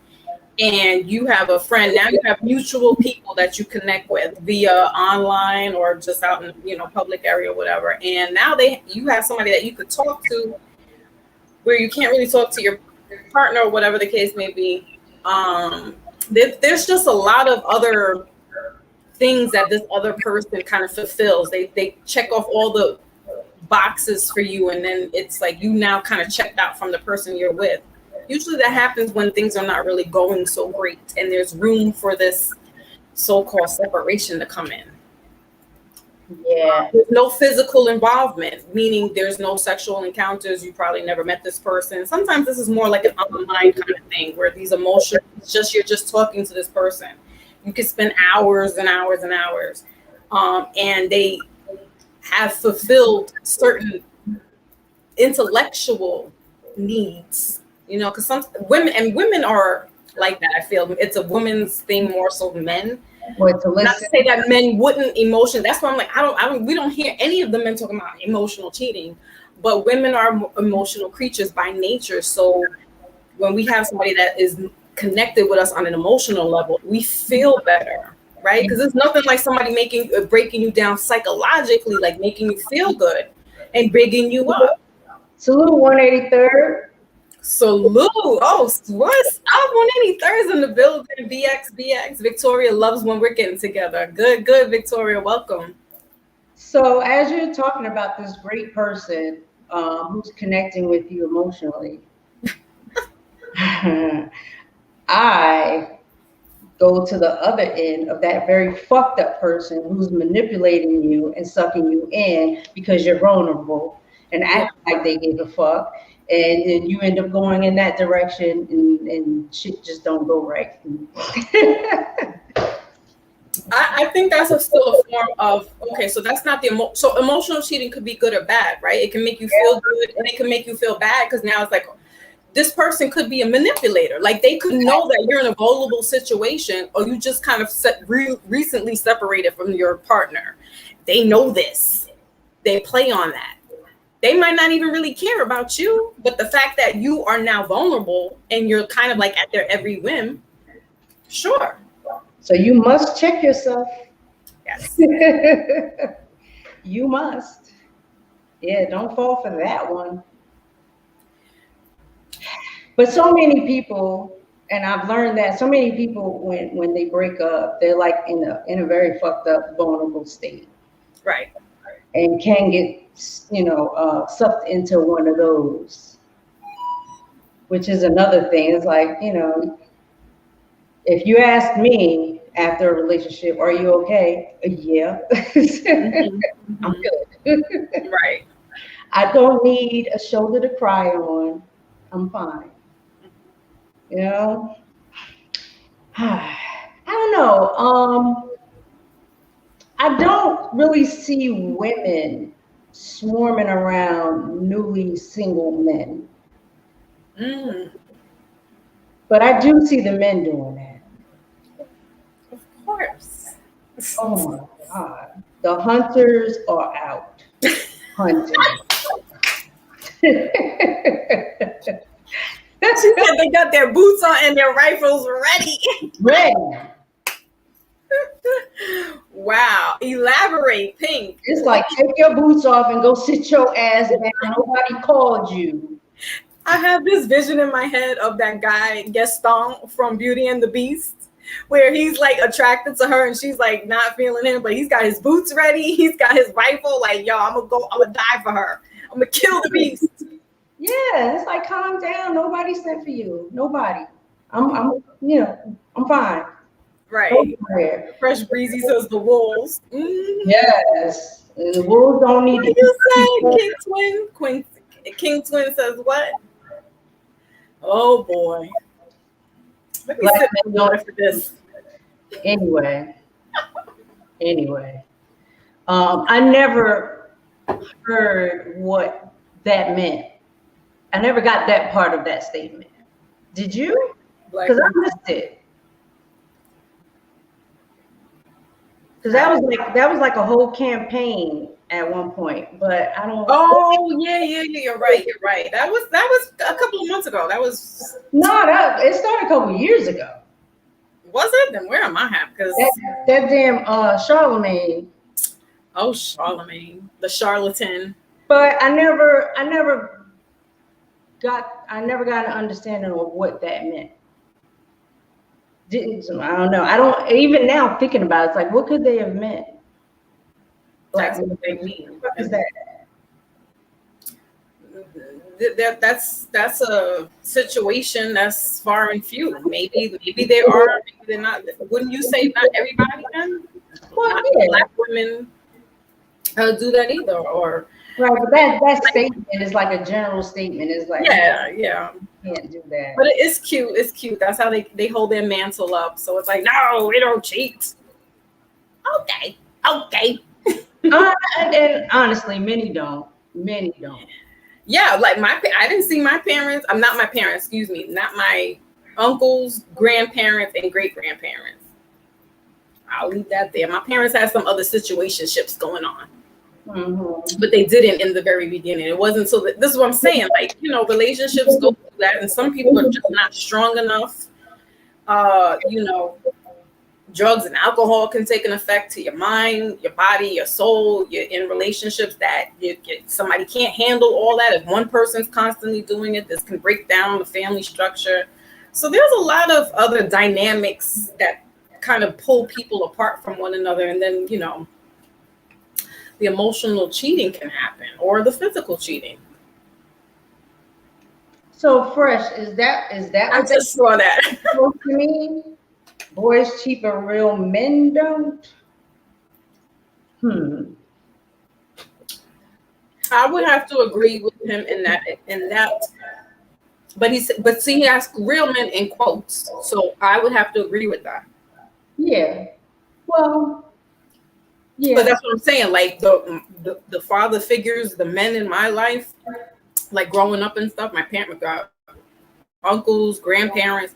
and you have a friend now. You have mutual people that you connect with via online or just out in public area or whatever. And now you have somebody that you could talk to where you can't really talk to your partner or whatever the case may be. There's just a lot of other things that this other person kind of fulfills. They check off all the boxes for you, and then it's like you now kind of checked out from the person you're with. Usually that happens when things are not really going so great and there's room for this so-called separation to come in. Yeah. There's no physical involvement, meaning there's no sexual encounters. You probably never met this person. Sometimes this is more like an online kind of thing where these emotions, you're just talking to this person. You can spend hours and hours and hours, and they have fulfilled certain intellectual needs. Because some women are like that. I feel it's a woman's thing more so than men. What to listen. Not to say that men wouldn't emotion. That's why I'm like, we don't hear any of the men talking about emotional cheating, but women are emotional creatures by nature. So when we have somebody that is connected with us on an emotional level, we feel better, right? Because there's nothing like somebody breaking you down psychologically, like making you feel good and bigging you up. Salute 183rd. Salute. Oh, what's up? 183rd in the building. BX. Victoria loves when we're getting together. Good, Victoria. Welcome. So as you're talking about this great person who's connecting with you emotionally, I go to the other end of that very fucked up person who's manipulating you and sucking you in because you're vulnerable and act like they give a fuck. And then you end up going in that direction and shit just don't go right. I think that's still a form of, okay, so that's not so emotional cheating could be good or bad, right? It can make you feel good and it can make you feel bad because now it's like, this person could be a manipulator. Like they could know that you're in a vulnerable situation or you just kind of recently separated from your partner. They know this. They play on that. They might not even really care about you, but the fact that you are now vulnerable and you're kind of like at their every whim, sure. So you must check yourself. Yes. You must. Yeah, don't fall for that one. But so many people, and I've learned that so many people when they break up, they're like in a very fucked up, vulnerable state. Right. And can get sucked into one of those, which is another thing. It's like, if you ask me after a relationship, are you okay? Yeah. I'm good. Right. I don't need a shoulder to cry on. I'm fine. I don't know. I don't really see women swarming around newly single men. But I do see the men doing that. Of course. Oh my God. The hunters are out hunting. She said they got their boots on and their rifles ready. Ready. Wow. Elaborate, Pink. It's like, take your boots off and go sit your ass down. Nobody called you. I have this vision in my head of that guy Gaston from Beauty and the Beast, where he's like attracted to her and she's like not feeling him, but he's got his boots ready, he's got his rifle, like, yo, I'm gonna die for her, I'm gonna kill the beast. Yeah, it's like, calm down, nobody sent for you, nobody. I'm I'm fine. Right. Fresh breezy says the wolves. Mm-hmm. Yes, and the wolves don't need what to. You say King Twin says what? Oh boy. Let me sit for this. Anyway, I never heard what that meant. I never got that part of that statement. Did you? Because I missed it. Because that was like a whole campaign at one point, but I don't. Oh yeah, you're right. That was a couple of months ago. It started a couple of years ago. Was it? Then where am I at? Because that damn Charlemagne. Oh, Charlemagne, the charlatan. But I never got an understanding of what that meant. I don't know. I don't even now thinking about it, it's like, what could they have meant? Like, what they mean. What is that? That's a situation that's far and few. Maybe there are, maybe they're not. Wouldn't you say not everybody then? Well, yeah. Black women do that either, or right? But that statement is like a general statement. It's like, yeah. Can't do that. But it's cute. It's cute. That's how they hold their mantle up. So it's like, no, we don't cheat. Okay. And honestly, many don't. Yeah, like I didn't see my parents. I'm not my parents. Excuse me, not my uncles, grandparents, and great grandparents. I'll leave that there. My parents had some other situationships going on. Mm-hmm. But they didn't in the very beginning. It wasn't until this is what I'm saying. Like, relationships go through that, and some people are just not strong enough. Drugs and alcohol can take an effect to your mind, your body, your soul. You're in relationships that somebody can't handle all that. If one person's constantly doing it, this can break down the family structure. So there's a lot of other dynamics that kind of pull people apart from one another, and then the emotional cheating can happen, or the physical cheating. So Fresh, is that I just saw that. What you mean? Boys cheat but real men don't? I would have to agree with him in that. But he asked real men in quotes. So I would have to agree with that. Yeah. Well, yeah. But that's what I'm saying. Like the father figures, the men in my life, like growing up and stuff, my parents got uncles, grandparents,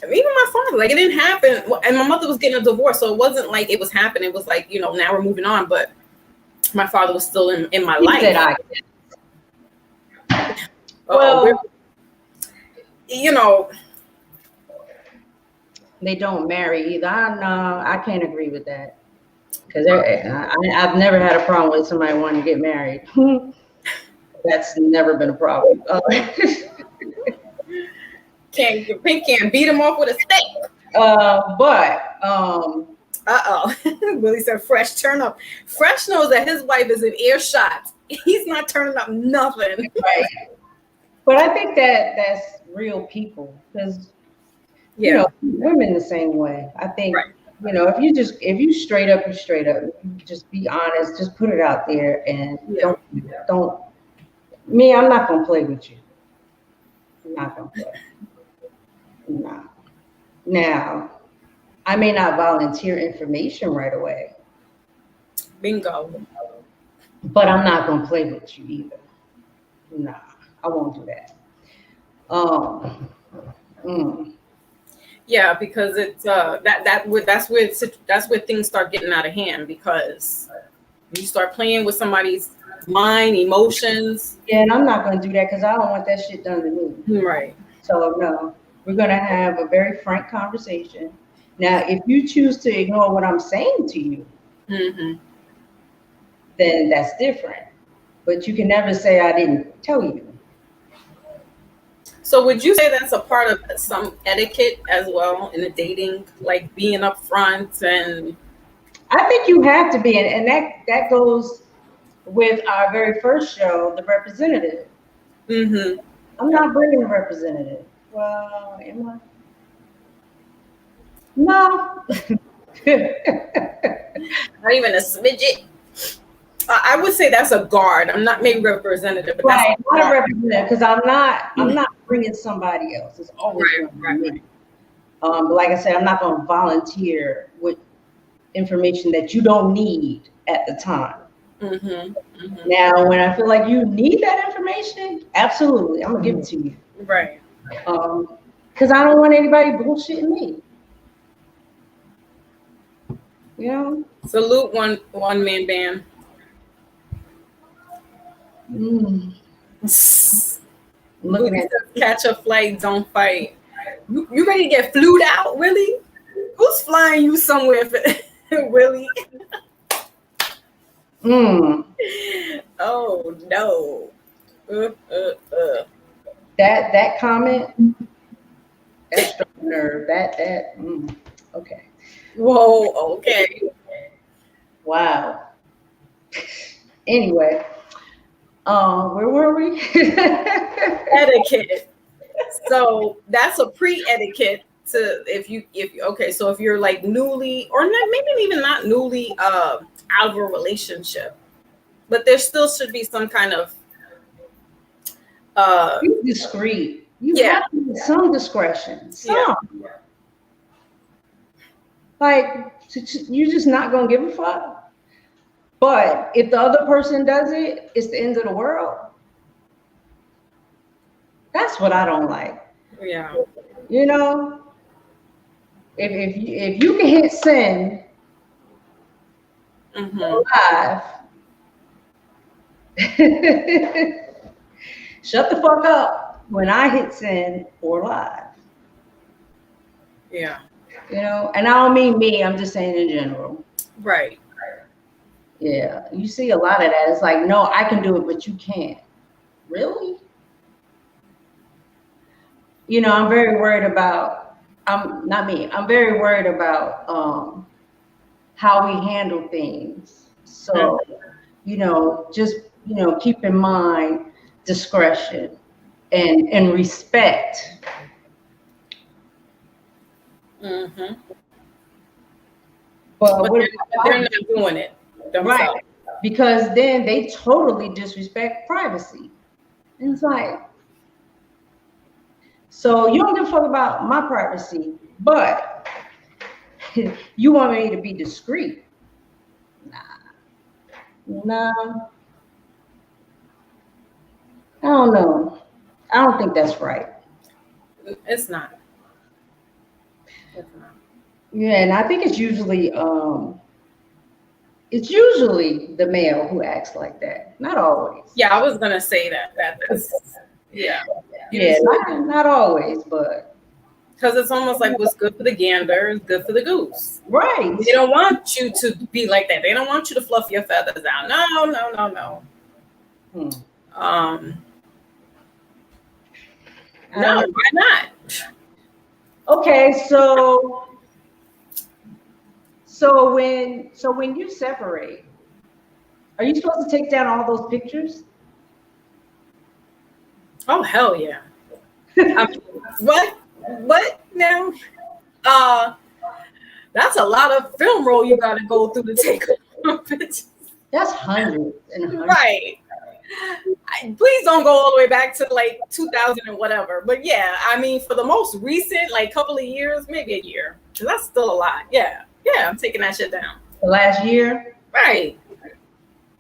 and even my father. Like, it didn't happen. And my mother was getting a divorce, so it wasn't like it was happening. It was like, now we're moving on. But my father was still in my life. They don't marry either. I can't agree with that. Because I've never had a problem with somebody wanting to get married. That's never been a problem. Pink can't beat him off with a stick. Willie said, Fresh, turn up. Fresh knows that his wife is in earshot. He's not turning up nothing. Right. But I think that's real people, because women the same way. I think if you straight up, you straight up. You just be honest. Just put it out there, and don't. Me, I'm not gonna play with you. I'm not gonna play. No. Now, I may not volunteer information right away. Bingo. But I'm not gonna play with you either. Nah, I won't do that. Yeah, because it's that's where things start getting out of hand, because You start playing with somebody's mind, emotions. Yeah, and I'm not going to do that because I don't want that shit done to me. Right. So no, we're going to have a very frank conversation. Now, if you choose to ignore what I'm saying to you, then that's different. But you can never say I didn't tell you. So would you say that's a part of some etiquette as well in the dating, like being upfront? And I think you have to be, and that goes with our very first show, The Representative. I'm not bringing a representative. Well, am I? No. not even a smidget. I would say that's a guard. I'm not maybe representative, but Right, that's not a representative because I'm not bringing somebody else. It's always going to be me. But like I said, I'm not going to volunteer with information that you don't need at the time. Now, when I feel like you need that information, absolutely, I'm gonna give it to you. Right. Because I don't want anybody bullshitting me. You know. Salute one man band. Looking at catch a flight, don't fight. You ready to get flued out, Willie? Who's flying you somewhere, Willie? Oh no. That comment, that struck a nerve. Okay. Whoa, okay. Wow. Anyway, where were we? Etiquette. So that's a pre-etiquette to if you're like newly or not, maybe even not newly out of a relationship, but there still should be some kind of be discreet. You have some discretion. Like you're just not gonna give a fuck. But if the other person does it, it's the end of the world. That's what I don't like. Yeah. You know, if you can hit send live, shut the fuck up when I hit send or live. Yeah. You know, and I don't mean me, I'm just saying in general. Right. Yeah. You see a lot of that. It's like, no, I can do it, but you can't. Really? You know, I'm very worried about, I'm very worried about how we handle things. So, you know, just, you know, keep in mind discretion and respect. But they're not doing it themselves. Right. Because then they totally disrespect privacy. And it's like, so you don't give a fuck about my privacy, but you want me to be discreet. Nah. I don't know. I don't think that's right. It's not. Yeah, and I think it's usually the male who acts like that. Not always. Yeah, I was gonna say that's yeah. Yeah, not always, but because it's almost like what's good for the gander is good for the goose. Right. They don't want you to be like that. They don't want you to fluff your feathers out. No. No, why not? Okay, so when you separate, are you supposed to take down all those pictures? Oh hell yeah. What now? That's a lot of film roll you gotta go through to take pictures. That's hundreds and hundreds. Right. Please don't go all the way back to like 2000 and whatever. But yeah, I mean, for the most recent, like couple of years, maybe a year, because that's still a lot. Yeah, I'm taking that shit down. The last year? Right.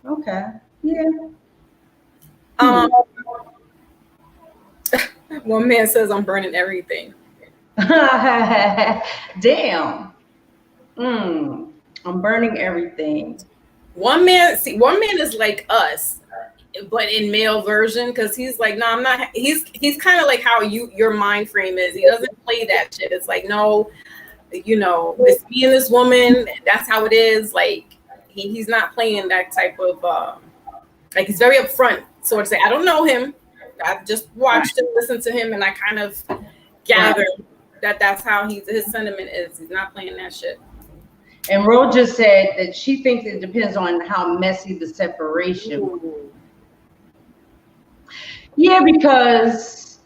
Okay. Yeah. One man says I'm burning everything. Damn. I'm burning everything. One man is like us, but in male version, because he's like, no, I'm not. He's kind of like how your mind frame is. He doesn't play that shit. It's like, no, it's me and this woman. That's how it is. Like he's not playing that type of like he's very upfront. So to say, I don't know him. I've just watched him, listened to him, and I kind of gathered that that's how his sentiment is. He's not playing that shit. And Ro just said that she thinks it depends on how messy the separation. Ooh. Yeah, because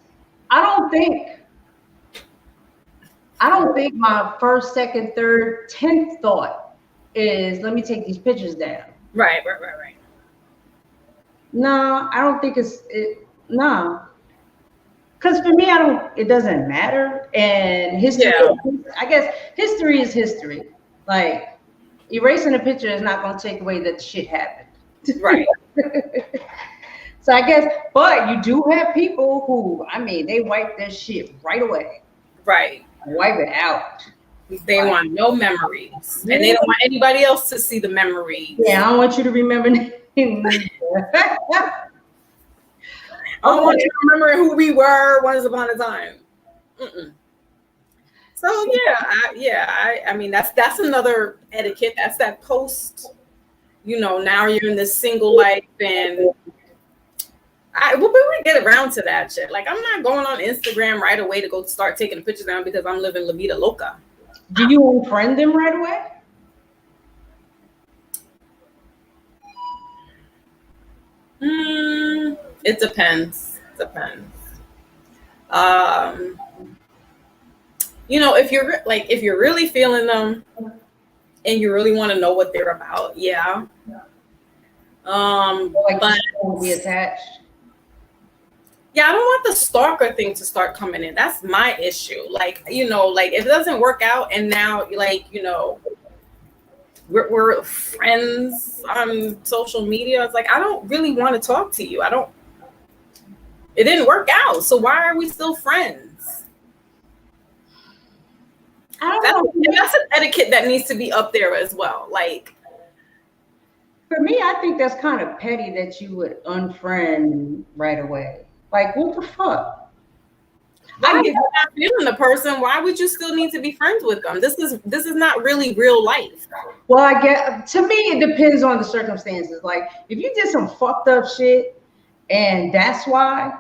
I don't think my first, second, third, 10th thought is let me take these pictures down. Right. No, I don't think no. Because for me, it doesn't matter. And history, I guess history is history. Like, erasing a picture is not going to take away that the shit happened. Right. So I guess, but you do have people who, they wipe their shit right away. Right. Wipe it out. They want no memories. And they don't want anybody else to see the memories. Yeah, I don't want you to remember anything. I want you to remember who we were once upon a time. So that's another etiquette. That's that post. Now you're in this single life, and we get around to that shit. Like, I'm not going on Instagram right away to go start taking pictures down because I'm living La Vida Loca. Do you unfriend them right away? It depends. If you're really feeling them and you really want to know what they're about, yeah. But be attached. Yeah, I don't want the stalker thing to start coming in. That's my issue. Like, if it doesn't work out and now, we're friends on social media. It's like, I don't really want to talk to you. It didn't work out. So why are we still friends? That's an etiquette that needs to be up there as well. Like, for me, I think that's kind of petty that you would unfriend right away. Like, what the fuck? Like, if you're not feeling the person, why would you still need to be friends with them? This is not really real life. Well, I guess to me it depends on the circumstances. Like, if you did some fucked up shit and that's why.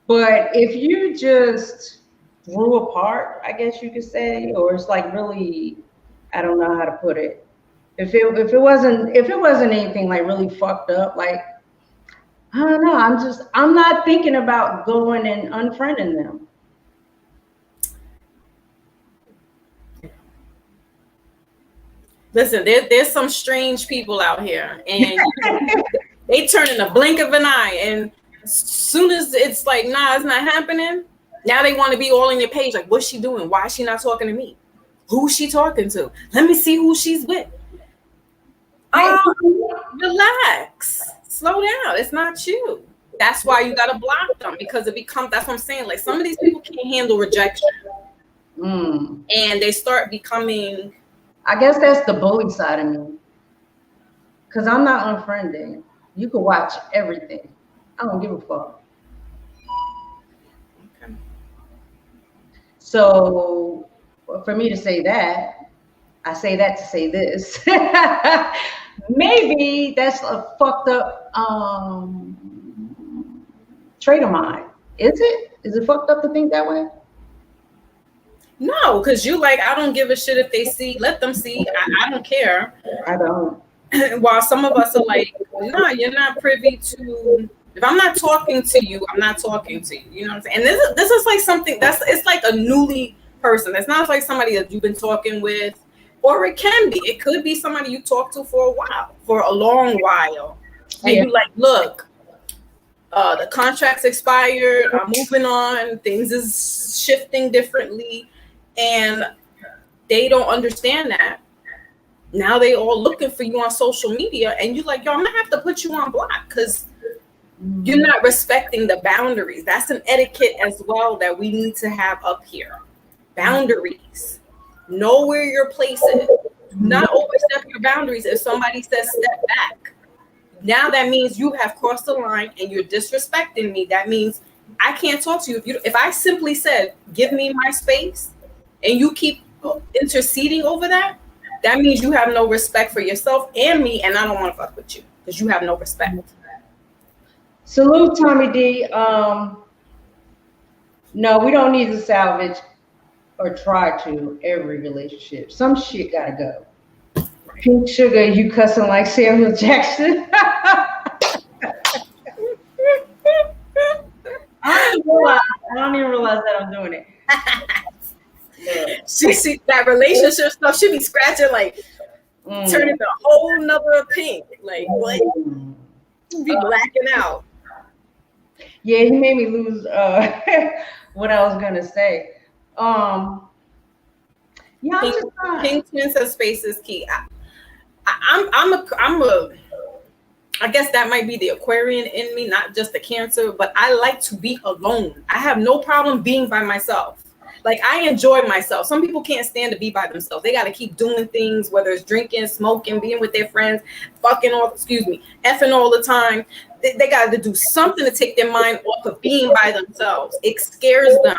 But if you just grew apart, I guess you could say, or it's like really, I don't know how to put it. If it wasn't anything like really fucked up, like, I don't know. I'm not thinking about going and unfriending them. Listen, there's some strange people out here, and they turn in a blink of an eye, and as soon as it's like, nah, it's not happening, now they want to be all in your page. Like, what's she doing? Why is she not talking to me? Who's she talking to? Let me see who she's with. Relax. Slow down. It's not you. That's why you gotta block them, because it becomes, that's what I'm saying. Like, some of these people can't handle rejection. And they start becoming, I guess that's the bully side of me. Because I'm not unfriending. You can watch everything. I don't give a fuck. Okay. So for me to say that, I say that to say this. Maybe that's a fucked up trait of mine. Is it? Is it fucked up to think that way? No, because you like, I don't give a shit if they see. Let them see. I don't care. I don't. While some of us are like, no, you're not privy to. If I'm not talking to you, I'm not talking to you. You know what I'm saying? And this is like something it's like a newly person. It's not like somebody that you've been talking with. Or it can be. It could be somebody you talk to for a while, for a long while. And you like, look, the contract's expired. I'm moving on. Things is shifting differently. And they don't understand that. Now they all looking for you on social media. And you're like, yo, I'm going to have to put you on block because you're not respecting the boundaries. That's an etiquette as well that we need to have up here. Boundaries. Know where your place is. not overstep your boundaries. If somebody says step back, now that means you have crossed the line and you're disrespecting me. That means I can't talk to you. If I simply said, give me my space, and you keep interceding over that, that means you have no respect for yourself and me, and I don't want to fuck with you because you have no respect. Salute, Tommy D. No, we don't need to salvage or try to every relationship. Some shit gotta go. Pink Sugar, you cussing like Samuel Jackson. I don't even realize that I'm doing it. Yeah. She that relationship stuff, she be scratching like turning the whole nother pink. Like what? Be blacking out. Yeah, he made me lose what I was gonna say. Yeah, Pink Twin says space is key. I'm a I guess that might be the Aquarian in me, not just the Cancer, but I like to be alone. I have no problem being by myself. Like I enjoy myself. Some people can't stand to be by themselves. They got to keep doing things, whether it's drinking, smoking, being with their friends, effing all the time. They got to do something to take their mind off of being by themselves. It scares them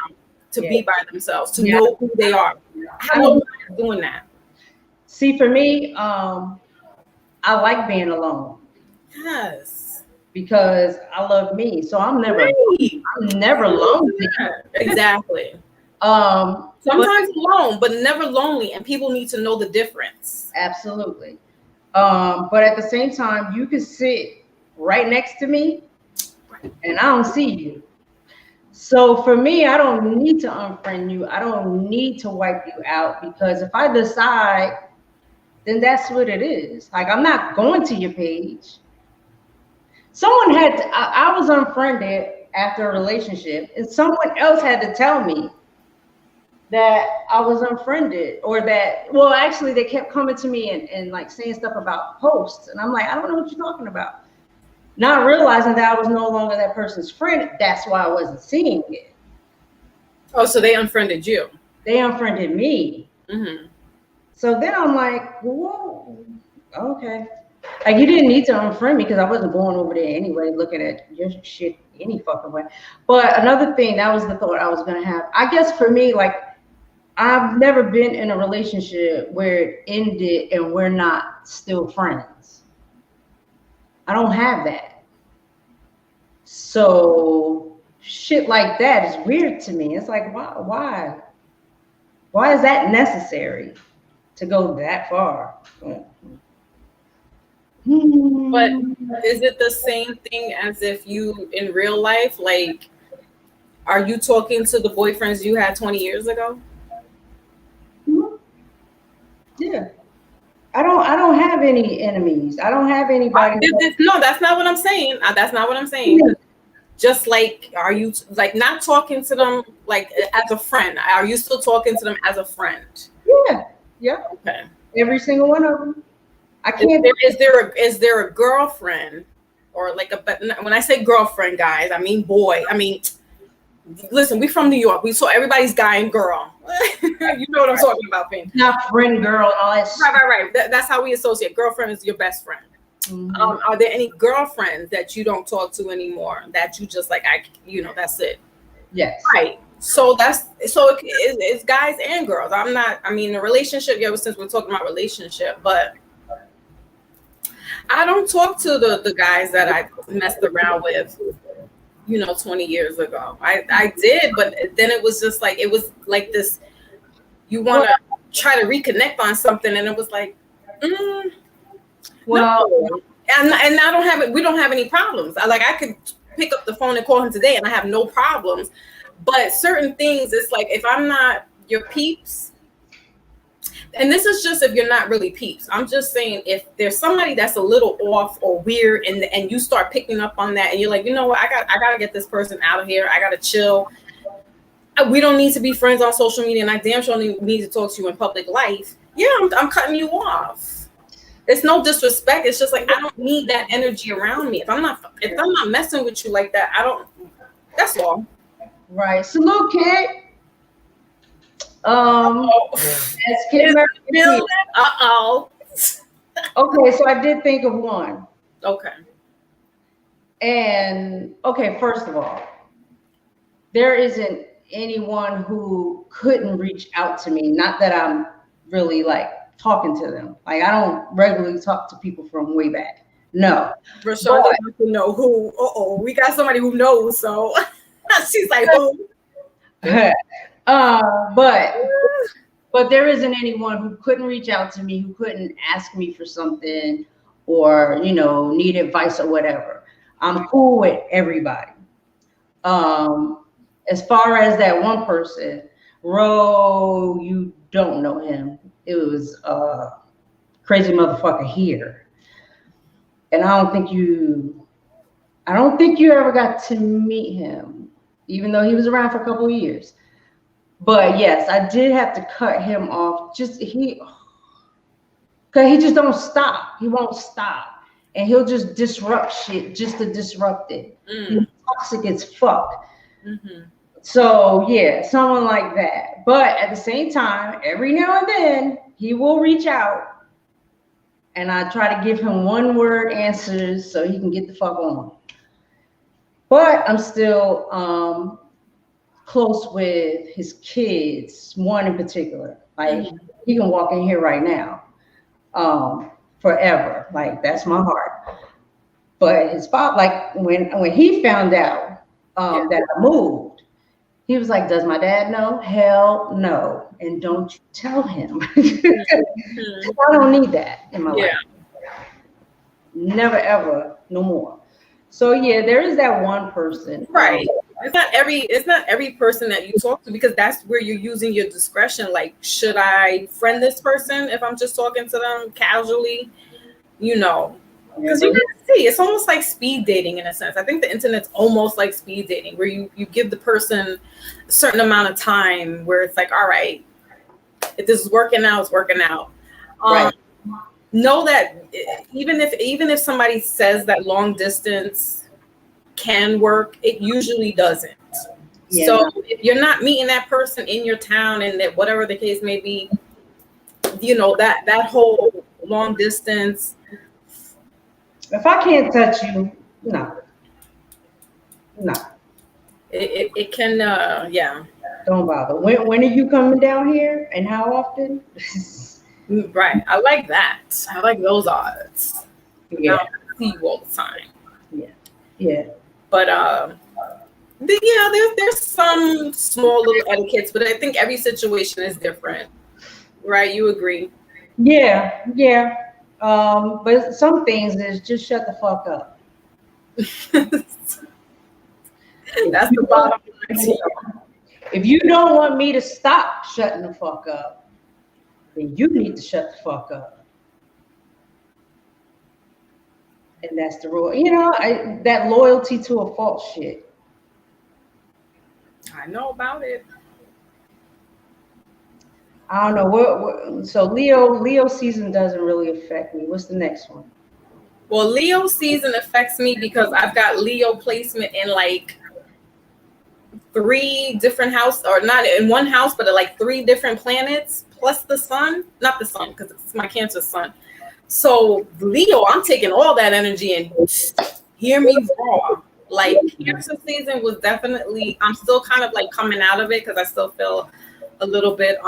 to be by themselves, to know who they are. I have no problem doing that. See, for me, I like being alone. Yes. Because I love me. So I'm never lonely. Exactly. Sometimes alone, but never lonely, and people need to know the difference. Absolutely. But at the same time, you can sit right next to me and I don't see you. So for me, I don't need to unfriend you. I don't need to wipe you out, because if I decide, then that's what it is. Like, I'm not going to your page. Someone had to, I was unfriended after a relationship, and someone else had to tell me that I was unfriended, or that, well, actually they kept coming to me and like saying stuff about posts. And I'm like, I don't know what you're talking about. Not realizing that I was no longer that person's friend. That's why I wasn't seeing it. Oh, so they unfriended you. They unfriended me. Mm-hmm. So then I'm like, whoa, okay. Like, you didn't need to unfriend me because I wasn't going over there anyway, looking at your shit any fucking way. But another thing, that was the thought I was going to have. I guess for me, like, I've never been in a relationship where it ended and we're not still friends. I don't have that. So shit like that is weird to me. It's like, why? Why is that necessary to go that far? But is it the same thing as if you in real life, like, are you talking to the boyfriends you had 20 years ago? Yeah. I don't have any enemies. I don't have anybody. No, that's not what I'm saying. That's not what I'm saying. Yeah. Just like, are you like not talking to them like as a friend? Are you still talking to them as a friend? Yeah. Yeah. Okay. Every single one of them. I can't. Is there a girlfriend, or like when I say girlfriend, guys, I mean boy. I mean, listen, we from New York. We saw everybody's guy and girl. You know what I'm talking about, Pink. Not friend, girl, and all that. Right. That's how we associate. Girlfriend is your best friend. Mm-hmm. Are there any girlfriends that you don't talk to anymore that you just like, that's it? Yes. Right. So it's guys and girls. The relationship, since we're talking about relationship, but I don't talk to the guys that I messed around with, 20 years ago. I did, but then it was just like, it was like this, you want to try to reconnect on something. And it was like, well, no. And I don't have it. We don't have any problems. I could pick up the phone and call him today and I have no problems. But certain things, it's like, if I'm not your peeps, and this is just if you're not really peeps. I'm just saying, if there's somebody that's a little off or weird, and you start picking up on that, and you're like, you know what, I gotta get this person out of here. I gotta chill. We don't need to be friends on social media, and I damn sure need to talk to you in public life. Yeah, I'm cutting you off. It's no disrespect. It's just like, I don't need that energy around me. If I'm not messing with you like that, I don't. That's all. Right. Salute, kid. Oh, Let's get married. Uh-oh. Okay, so I did think of one. Okay. And okay, first of all, there isn't anyone who couldn't reach out to me. Not that I'm really like talking to them. Like I don't regularly talk to people from way back. No. Rashonda wants to know who. We got somebody who knows. So she's like, who? But there isn't anyone who couldn't reach out to me, who couldn't ask me for something, or need advice or whatever. I'm cool with everybody. As far as that one person, Ro, you don't know him. It was a crazy motherfucker here, and I don't think you ever got to meet him, even though he was around for a couple of years. But yes, I did have to cut him off. Cause he just don't stop. He won't stop, and he'll just disrupt shit just to disrupt it. He's toxic as fuck. Mm-hmm. So yeah, someone like that. But at the same time, every now and then he will reach out, and I try to give him one word answers so he can get the fuck on. But I'm still close with his kids, one in particular. Like he can walk in here right now, forever. Like that's my heart. But his father, like when he found out that I moved, he was like, "Does my dad know?" Hell no, and don't you tell him. I don't need that in my life. Never ever, no more. So yeah, there is that one person. Right. It's not every person that you talk to, because that's where you're using your discretion. Like, should I friend this person if I'm just talking to them casually? Because you can see it's almost like speed dating in a sense. I think the internet's almost like speed dating, where you give the person a certain amount of time where it's like, all right, if this is working out, it's working out. Right. Know that even if somebody says that long distance can work, it usually doesn't. Yeah. So if you're not meeting that person in your town, and that whatever the case may be, that whole long distance. If I can't touch you, no. It can, yeah. Don't bother. When are you coming down here, and how often? Right. I like that. I like those odds. Yeah. I see you all the time. Yeah. But there's some small little etiquettes, but I think every situation is different. Right? You agree? Yeah. But some things is just shut the fuck up. That's the bottom line. If you don't want me to stop shutting the fuck up, then you need to shut the fuck up. And that's the rule. That loyalty to a fault shit. I know about it. I don't know what. So Leo season doesn't really affect me. What's the next one? Well, Leo season affects me because I've got Leo placement in like 3 different houses, or not in one house, but like 3 different planets plus the sun. Not the sun, because it's my Cancer sun. So Leo, I'm taking all that energy and hear me raw. Like Cancer season was definitely, I'm still kind of like coming out of it because I still feel a little bit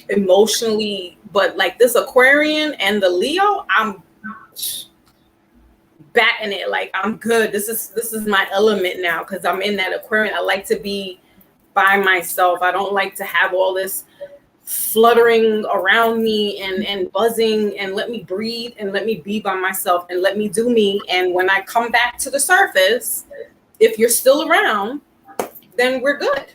emotionally, but like this Aquarian and the Leo, I'm batting it. Like I'm good. This is my element now, because I'm in that Aquarian. I like to be by myself. I don't like to have all this fluttering around me and buzzing, and let me breathe and let me be by myself and let me do me. And when I come back to the surface, if you're still around, then we're good.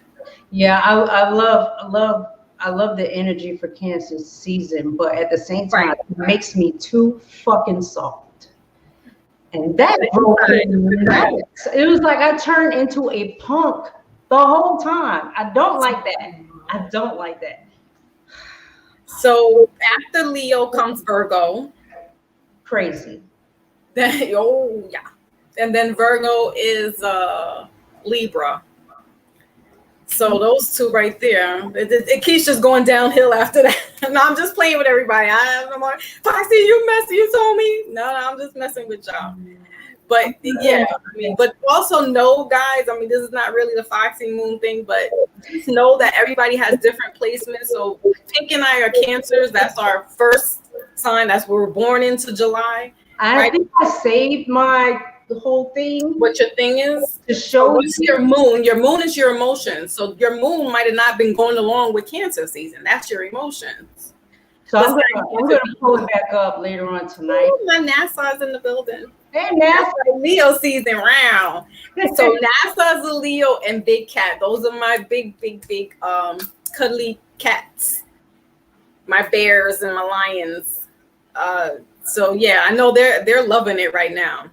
Yeah, I love the energy for Cancer season, but at the same time, it makes me too fucking soft. And that it was like I turned into a punk the whole time. I don't like that. So after Leo comes Virgo. Crazy. Then and then Virgo is Libra. So those two right there, it keeps just going downhill after that. No, I'm just playing with everybody. I'm like, Foxy, you messy. You told me. No, I'm just messing with y'all. But yeah, I mean, but also know, guys, I mean, this is not really the Foxy Moon thing, but just know that everybody has different placements. So Pink and I are Cancers. That's our first sign. That's where we're born into July. I think I saved the whole thing. What your thing is to show what's your moon? Your moon is your emotions. So your moon might have not been going along with Cancer season. That's your emotions. So I'm gonna pull it back up later on tonight. Ooh, my NASA's in the building. Hey, NASA. Leo season round. So NASA's a Leo and Big Cat. Those are my big cuddly cats. My bears and my lions. So yeah, I know they're loving it right now.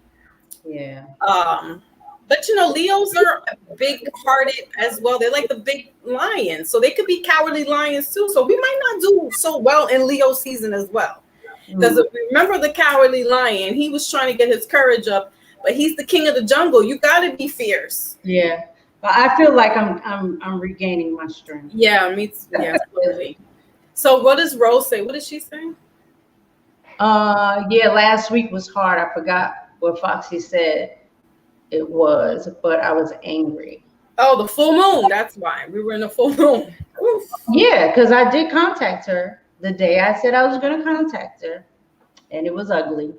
Yeah. But you know, Leos are big-hearted as well. They're like the big lions, so they could be cowardly lions too. So we might not do so well in Leo season as well. Because if we remember the cowardly lion, he was trying to get his courage up, but he's the king of the jungle. You got to be fierce. Yeah, but I feel like I'm regaining my strength. Yeah, me too. Yeah, totally. So what does Rose say? What did she say? Yeah, last week was hard. I forgot what Foxy said it was, but I was angry. Oh, the full moon. That's why we were in the full moon. Oof. Yeah, because I did contact her the day I said I was going to contact her, and it was ugly.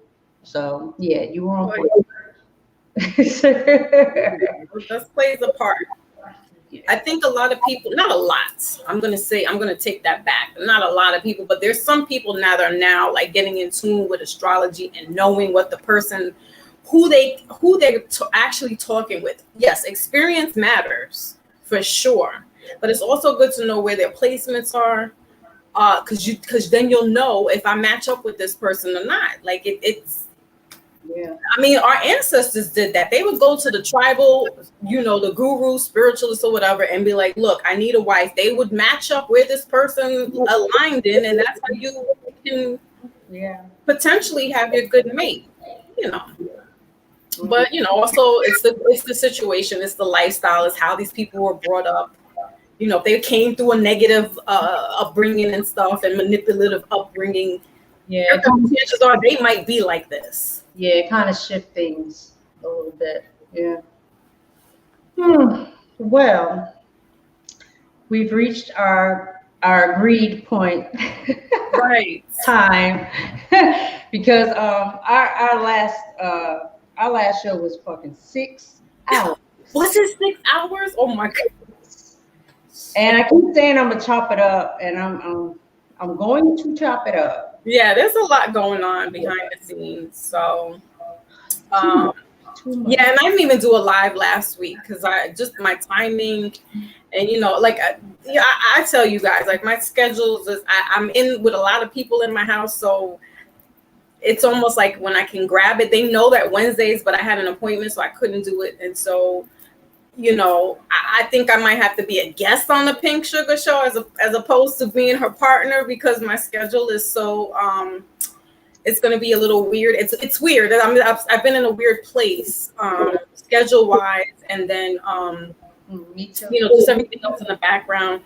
So yeah, you were on point. This plays a part. I think a lot of people, not a lot. I'm gonna take that back. Not a lot of people, but there's some people now that are now like getting in tune with astrology and knowing what the person, who they're actually talking with. Yes, experience matters for sure, but it's also good to know where their placements are, because then you'll know if I match up with this person or not. Like it's. Yeah. I mean, our ancestors did that. They would go to the tribal, the guru, spiritualist or whatever, and be like, look, I need a wife. They would match up where this person aligned in, and that's how you can potentially have your good mate, But, also it's the situation, it's the lifestyle, it's how these people were brought up. If they came through a negative upbringing and stuff and manipulative upbringing, chances are they might be like this. Yeah, it kind of shift things a little bit. Yeah. Well, we've reached our agreed point. Right. Time. Because our last show was fucking 6 hours. Was it 6 hours? Oh my god. And I keep saying I'm gonna chop it up, and I'm going to chop it up. Yeah, there's a lot going on behind the scenes. So, yeah, and I didn't even do a live last week because my timing, and I tell you guys, like my schedules is I'm in with a lot of people in my house, so it's almost like when I can grab it. They know that Wednesdays, but I had an appointment, so I couldn't do it, and so. I think I might have to be a guest on the Pink Sugar Show as opposed to being her partner, because my schedule is so it's going to be a little weird. It's weird. I've been in a weird place schedule wise, and then Me too. just everything else in the background.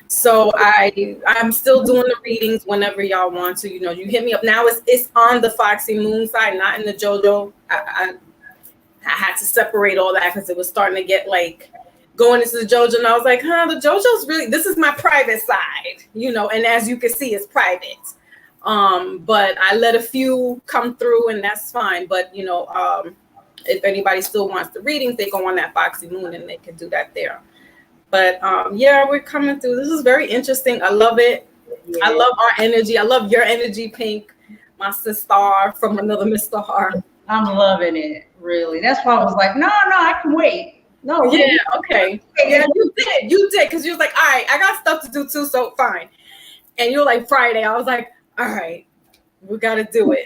So I'm still doing the readings whenever y'all want to. You hit me up. Now it's on the Foxy Moon side, not in the JoJo. I had to separate all that because it was starting to get like going into the JoJo, and I was like, the JoJo's really, this is my private side, and as you can see, it's private. But I let a few come through, and that's fine. But if anybody still wants the readings, they go on that Foxy Moon and they can do that there. But yeah, we're coming through. This is very interesting. I love it. Yeah. I love our energy. I love your energy, Pink, my sister from another Mr. Hart. I'm loving it, really. That's why I was like, no, I can wait. No. Yeah, okay. Yeah, you did, because you was like, all right, I got stuff to do too, so fine. And you're like, Friday. I was like, all right, we got to do it.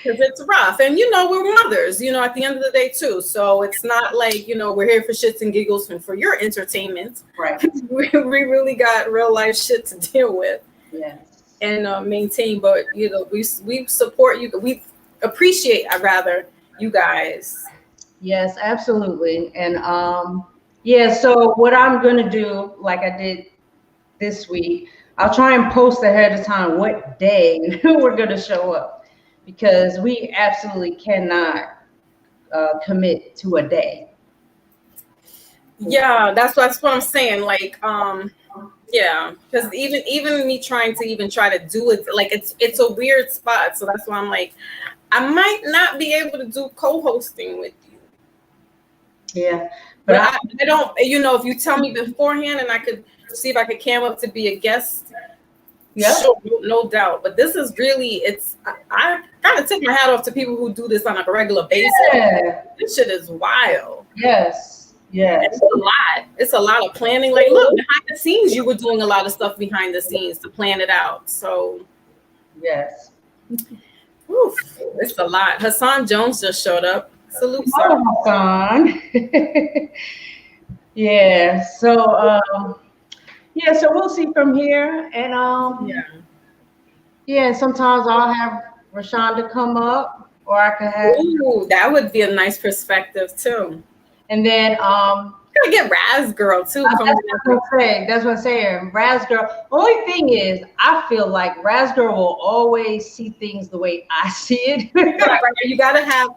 Because it's rough. And, we're mothers, at the end of the day, too. So it's not like, we're here for shits and giggles and for your entertainment. Right. We really got real life shit to deal with. Yeah. And maintain. But, we support you. We appreciate, you guys. Yes, absolutely. And Yeah, so what I'm gonna do, like I did this week, I'll try and post ahead of time what day we're gonna show up, because we absolutely cannot commit to a day. Yeah, that's what I'm saying. Like, yeah, because even me trying to even try to do it, like it's a weird spot. So that's why I'm like, I might not be able to do co-hosting with you. Yeah, but But I don't, if you tell me beforehand and I could see if I could cam up to be a guest, yeah, sure, no doubt. But this is really, I kind of take my hat off to people who do this on a regular basis. yeah, This shit is wild. yes, And yes, it's a lot. It's a lot of planning. Like, look, behind the scenes, you were doing a lot of stuff behind the scenes to plan it out. So, yes. oof, it's a lot. Hassan Jones just showed up. Salute, sir. Oh, son. Yeah. So yeah, so we'll see from here. And Yeah. yeah, sometimes I'll have Rashonda come up, or I could have, Ooh, that would be a nice perspective too. and then Gotta get Raz Girl too. that's what I'm saying. That's what I'm saying. Raz girl. Only thing is, I feel like Raz girl will always see things the way I see it. Right. You gotta have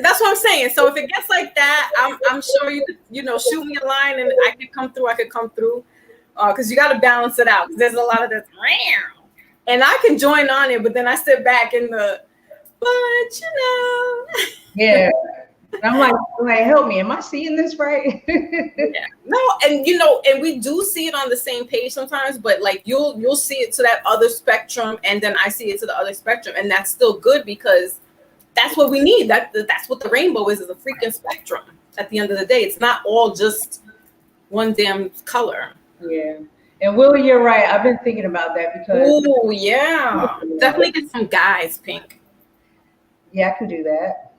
that's what I'm saying. So if it gets like that, I'm sure you could, shoot me a line and I could come through. Because you gotta balance it out. Because there's a lot of this and I can join on it, but then I sit back in but Yeah. And I'm like, help me. Am I seeing this right? yeah. No, and and we do see it on the same page sometimes, but like you'll see it to that other spectrum, and then I see it to the other spectrum, and that's still good because that's what we need. That's what the rainbow is a freaking spectrum. At the end of the day, it's not all just one damn color. Yeah. And Will, you're right. I've been thinking about that because Oh yeah, definitely get some guys pink. yeah, I can do that.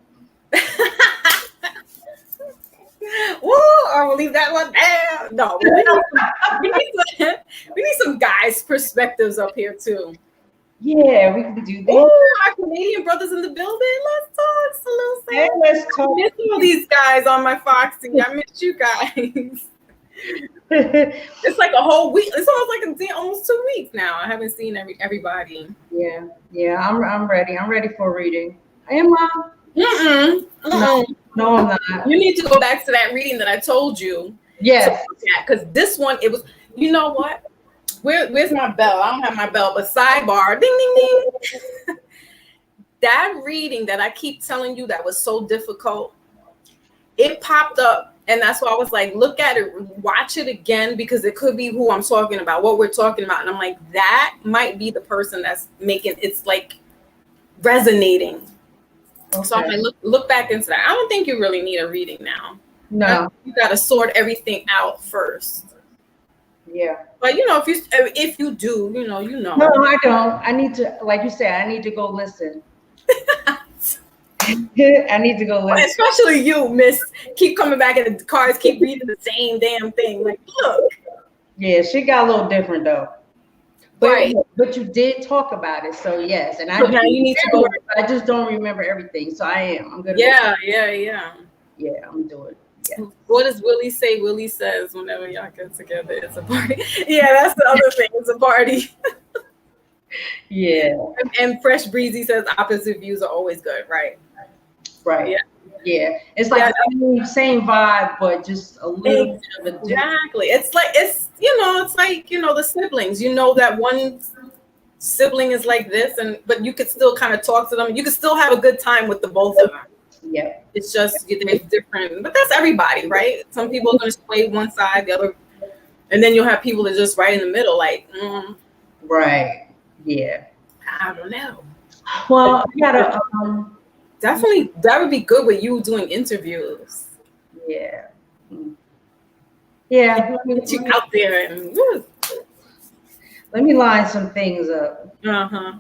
Woo! I will leave that one there. No, we need some guys' perspectives up here too. Yeah, we can do that. Oh, our Canadian brothers in the building. Let's talk. Salute. Yeah, let's talk. I miss all these guys on my Foxy. I miss you guys. It's like a whole week. It's almost like almost 2 weeks now. I haven't seen everybody. Yeah, yeah, I'm ready. I'm ready for reading. I am, Mom. No, I'm not. You need to go back to that reading that I told you. Yes. Because this one, it was, you know what? Where's my bell? I don't have my bell, but sidebar, ding, ding, ding. That reading that I keep telling you that was so difficult, it popped up. And that's why I was like, look at it, watch it again, because it could be who I'm talking about, what we're talking about. And I'm like, that might be the person that's making it's like resonating. Okay. So I'm like, look back into that. I don't think you really need a reading now. No. You got to sort everything out first. Yeah. But if you do, No, I don't. I need to, like you said, I need to go listen. I need to go listen. Especially you, Miss. Keep coming back in the cars, keep reading the same damn thing. Like, look. Yeah, she got a little different though. But, right. But you did talk about it, so yes. And now you need to go. I just don't remember everything, so I'm gonna. Yeah. Yeah, I'm doing. Yeah. What does Willie say? Willie says, whenever y'all get together, it's a party. Yeah, that's the other thing. It's a party. Yeah. And Fresh Breezy says opposite views are always good, right? Right. Yeah. It's like the same vibe, but just a little bit of a different. Exactly. It's like the siblings. That one sibling is like this, but you could still kind of talk to them. You could still have a good time with the both of them. Yeah. It's just they're different, but that's everybody, right? Some people are going to sway one side, the other, and then you'll have people that just right in the middle, like. Right. Yeah. I don't know. Well, I gotta. Definitely, that would be good with you doing interviews. Yeah. Yeah. Get you out there and let me line some things up. Uh-huh.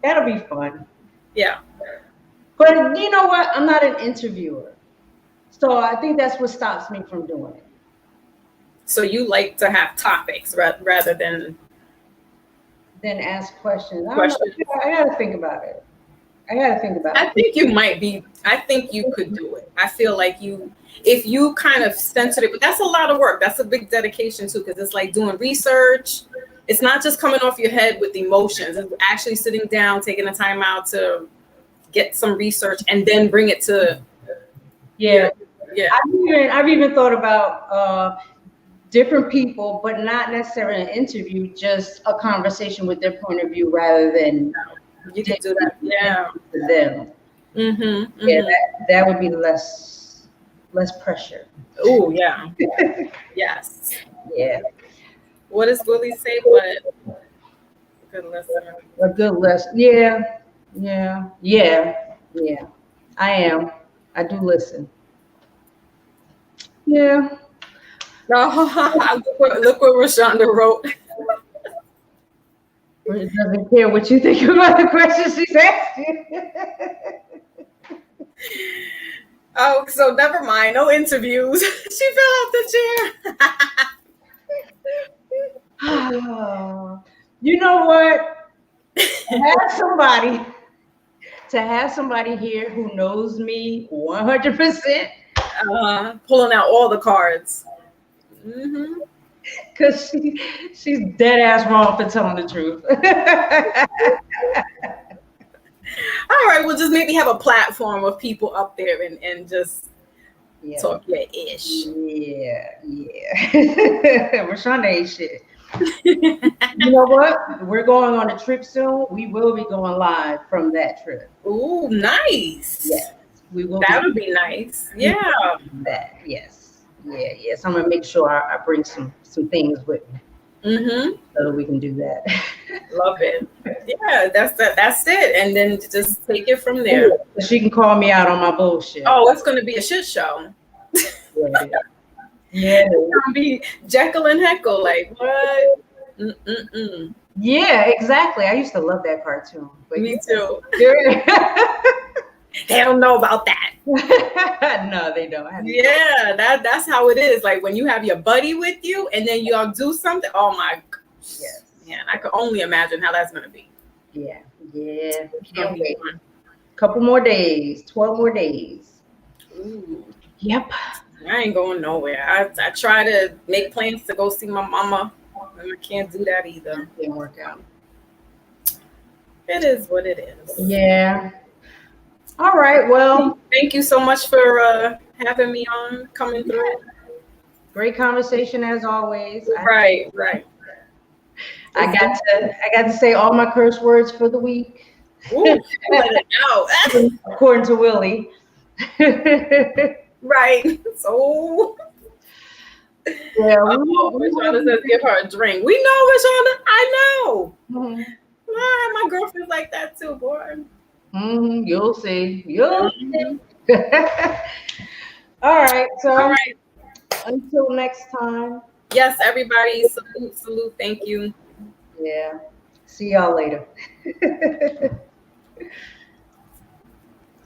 That'll be fun. Yeah. But you know what? I'm not an interviewer. So I think that's what stops me from doing it. So you like to have topics rather than ask questions. I got to think about it. I gotta think about I it. think you might be. I think you could do it. I feel like if you kind of centered it, but that's a lot of work. That's a big dedication too, because it's like doing research. It's not just coming off your head with emotions. It's actually sitting down, taking the time out to get some research, and then bring it to. Yeah. Yeah. I've even thought about different people, but not necessarily an interview, just a conversation with their point of view rather than you can do that. Yeah. To them. Yeah, that would be less pressure. Oh yeah. Yes. Yeah. What does Willie say? But good listener. A good lesson. Yeah. I am. I do listen. Yeah. Look what Rashonda wrote. It doesn't care what you think about the questions she's asking. Oh, so never mind. No interviews. She fell off the chair. You know what? To have somebody here who knows me 100%. Pulling out all the cards. Because she's dead ass wrong for telling the truth. All right, we'll just maybe have a platform of people up there and just talk your ish. Yeah. Rashonda ain't shit. You know what? We're going on a trip soon. We will be going live from that trip. Ooh, nice. Yes, we will. That would be nice. Yeah. That, yes. Yes. I'm gonna make sure I bring some things with me. So that we can do that. Love it. Yeah, that's it. And then just take it from there. She can call me out on my bullshit. Oh, it's gonna be a shit show. Yeah. It's gonna be Jekyll and Heckle, like what? Yeah, exactly. I used to love that cartoon. But me too. They don't know about that. No, they don't. Yeah, that's how it is. Like when you have your buddy with you and then y'all do something. Oh my gosh. Yes. Man, I could only imagine how that's gonna be. Yeah. Can't wait. Couple more days, 12 more days. Ooh. Yep. I ain't going nowhere. I try to make plans to go see my mama, and I can't do that either. Didn't work out. It is what it is. Yeah. All right. Well, thank you so much for having me on, coming through. Great conversation as always. Right. I got to say all my curse words for the week. Ooh, let it out. According to Willie. Right. So Rashonda says give her a drink. We know, Rashonda. I know. My girlfriend's like that too, boy. You'll see. All right. So until next time. Yes, everybody. Salute. Thank you. Yeah. See y'all later.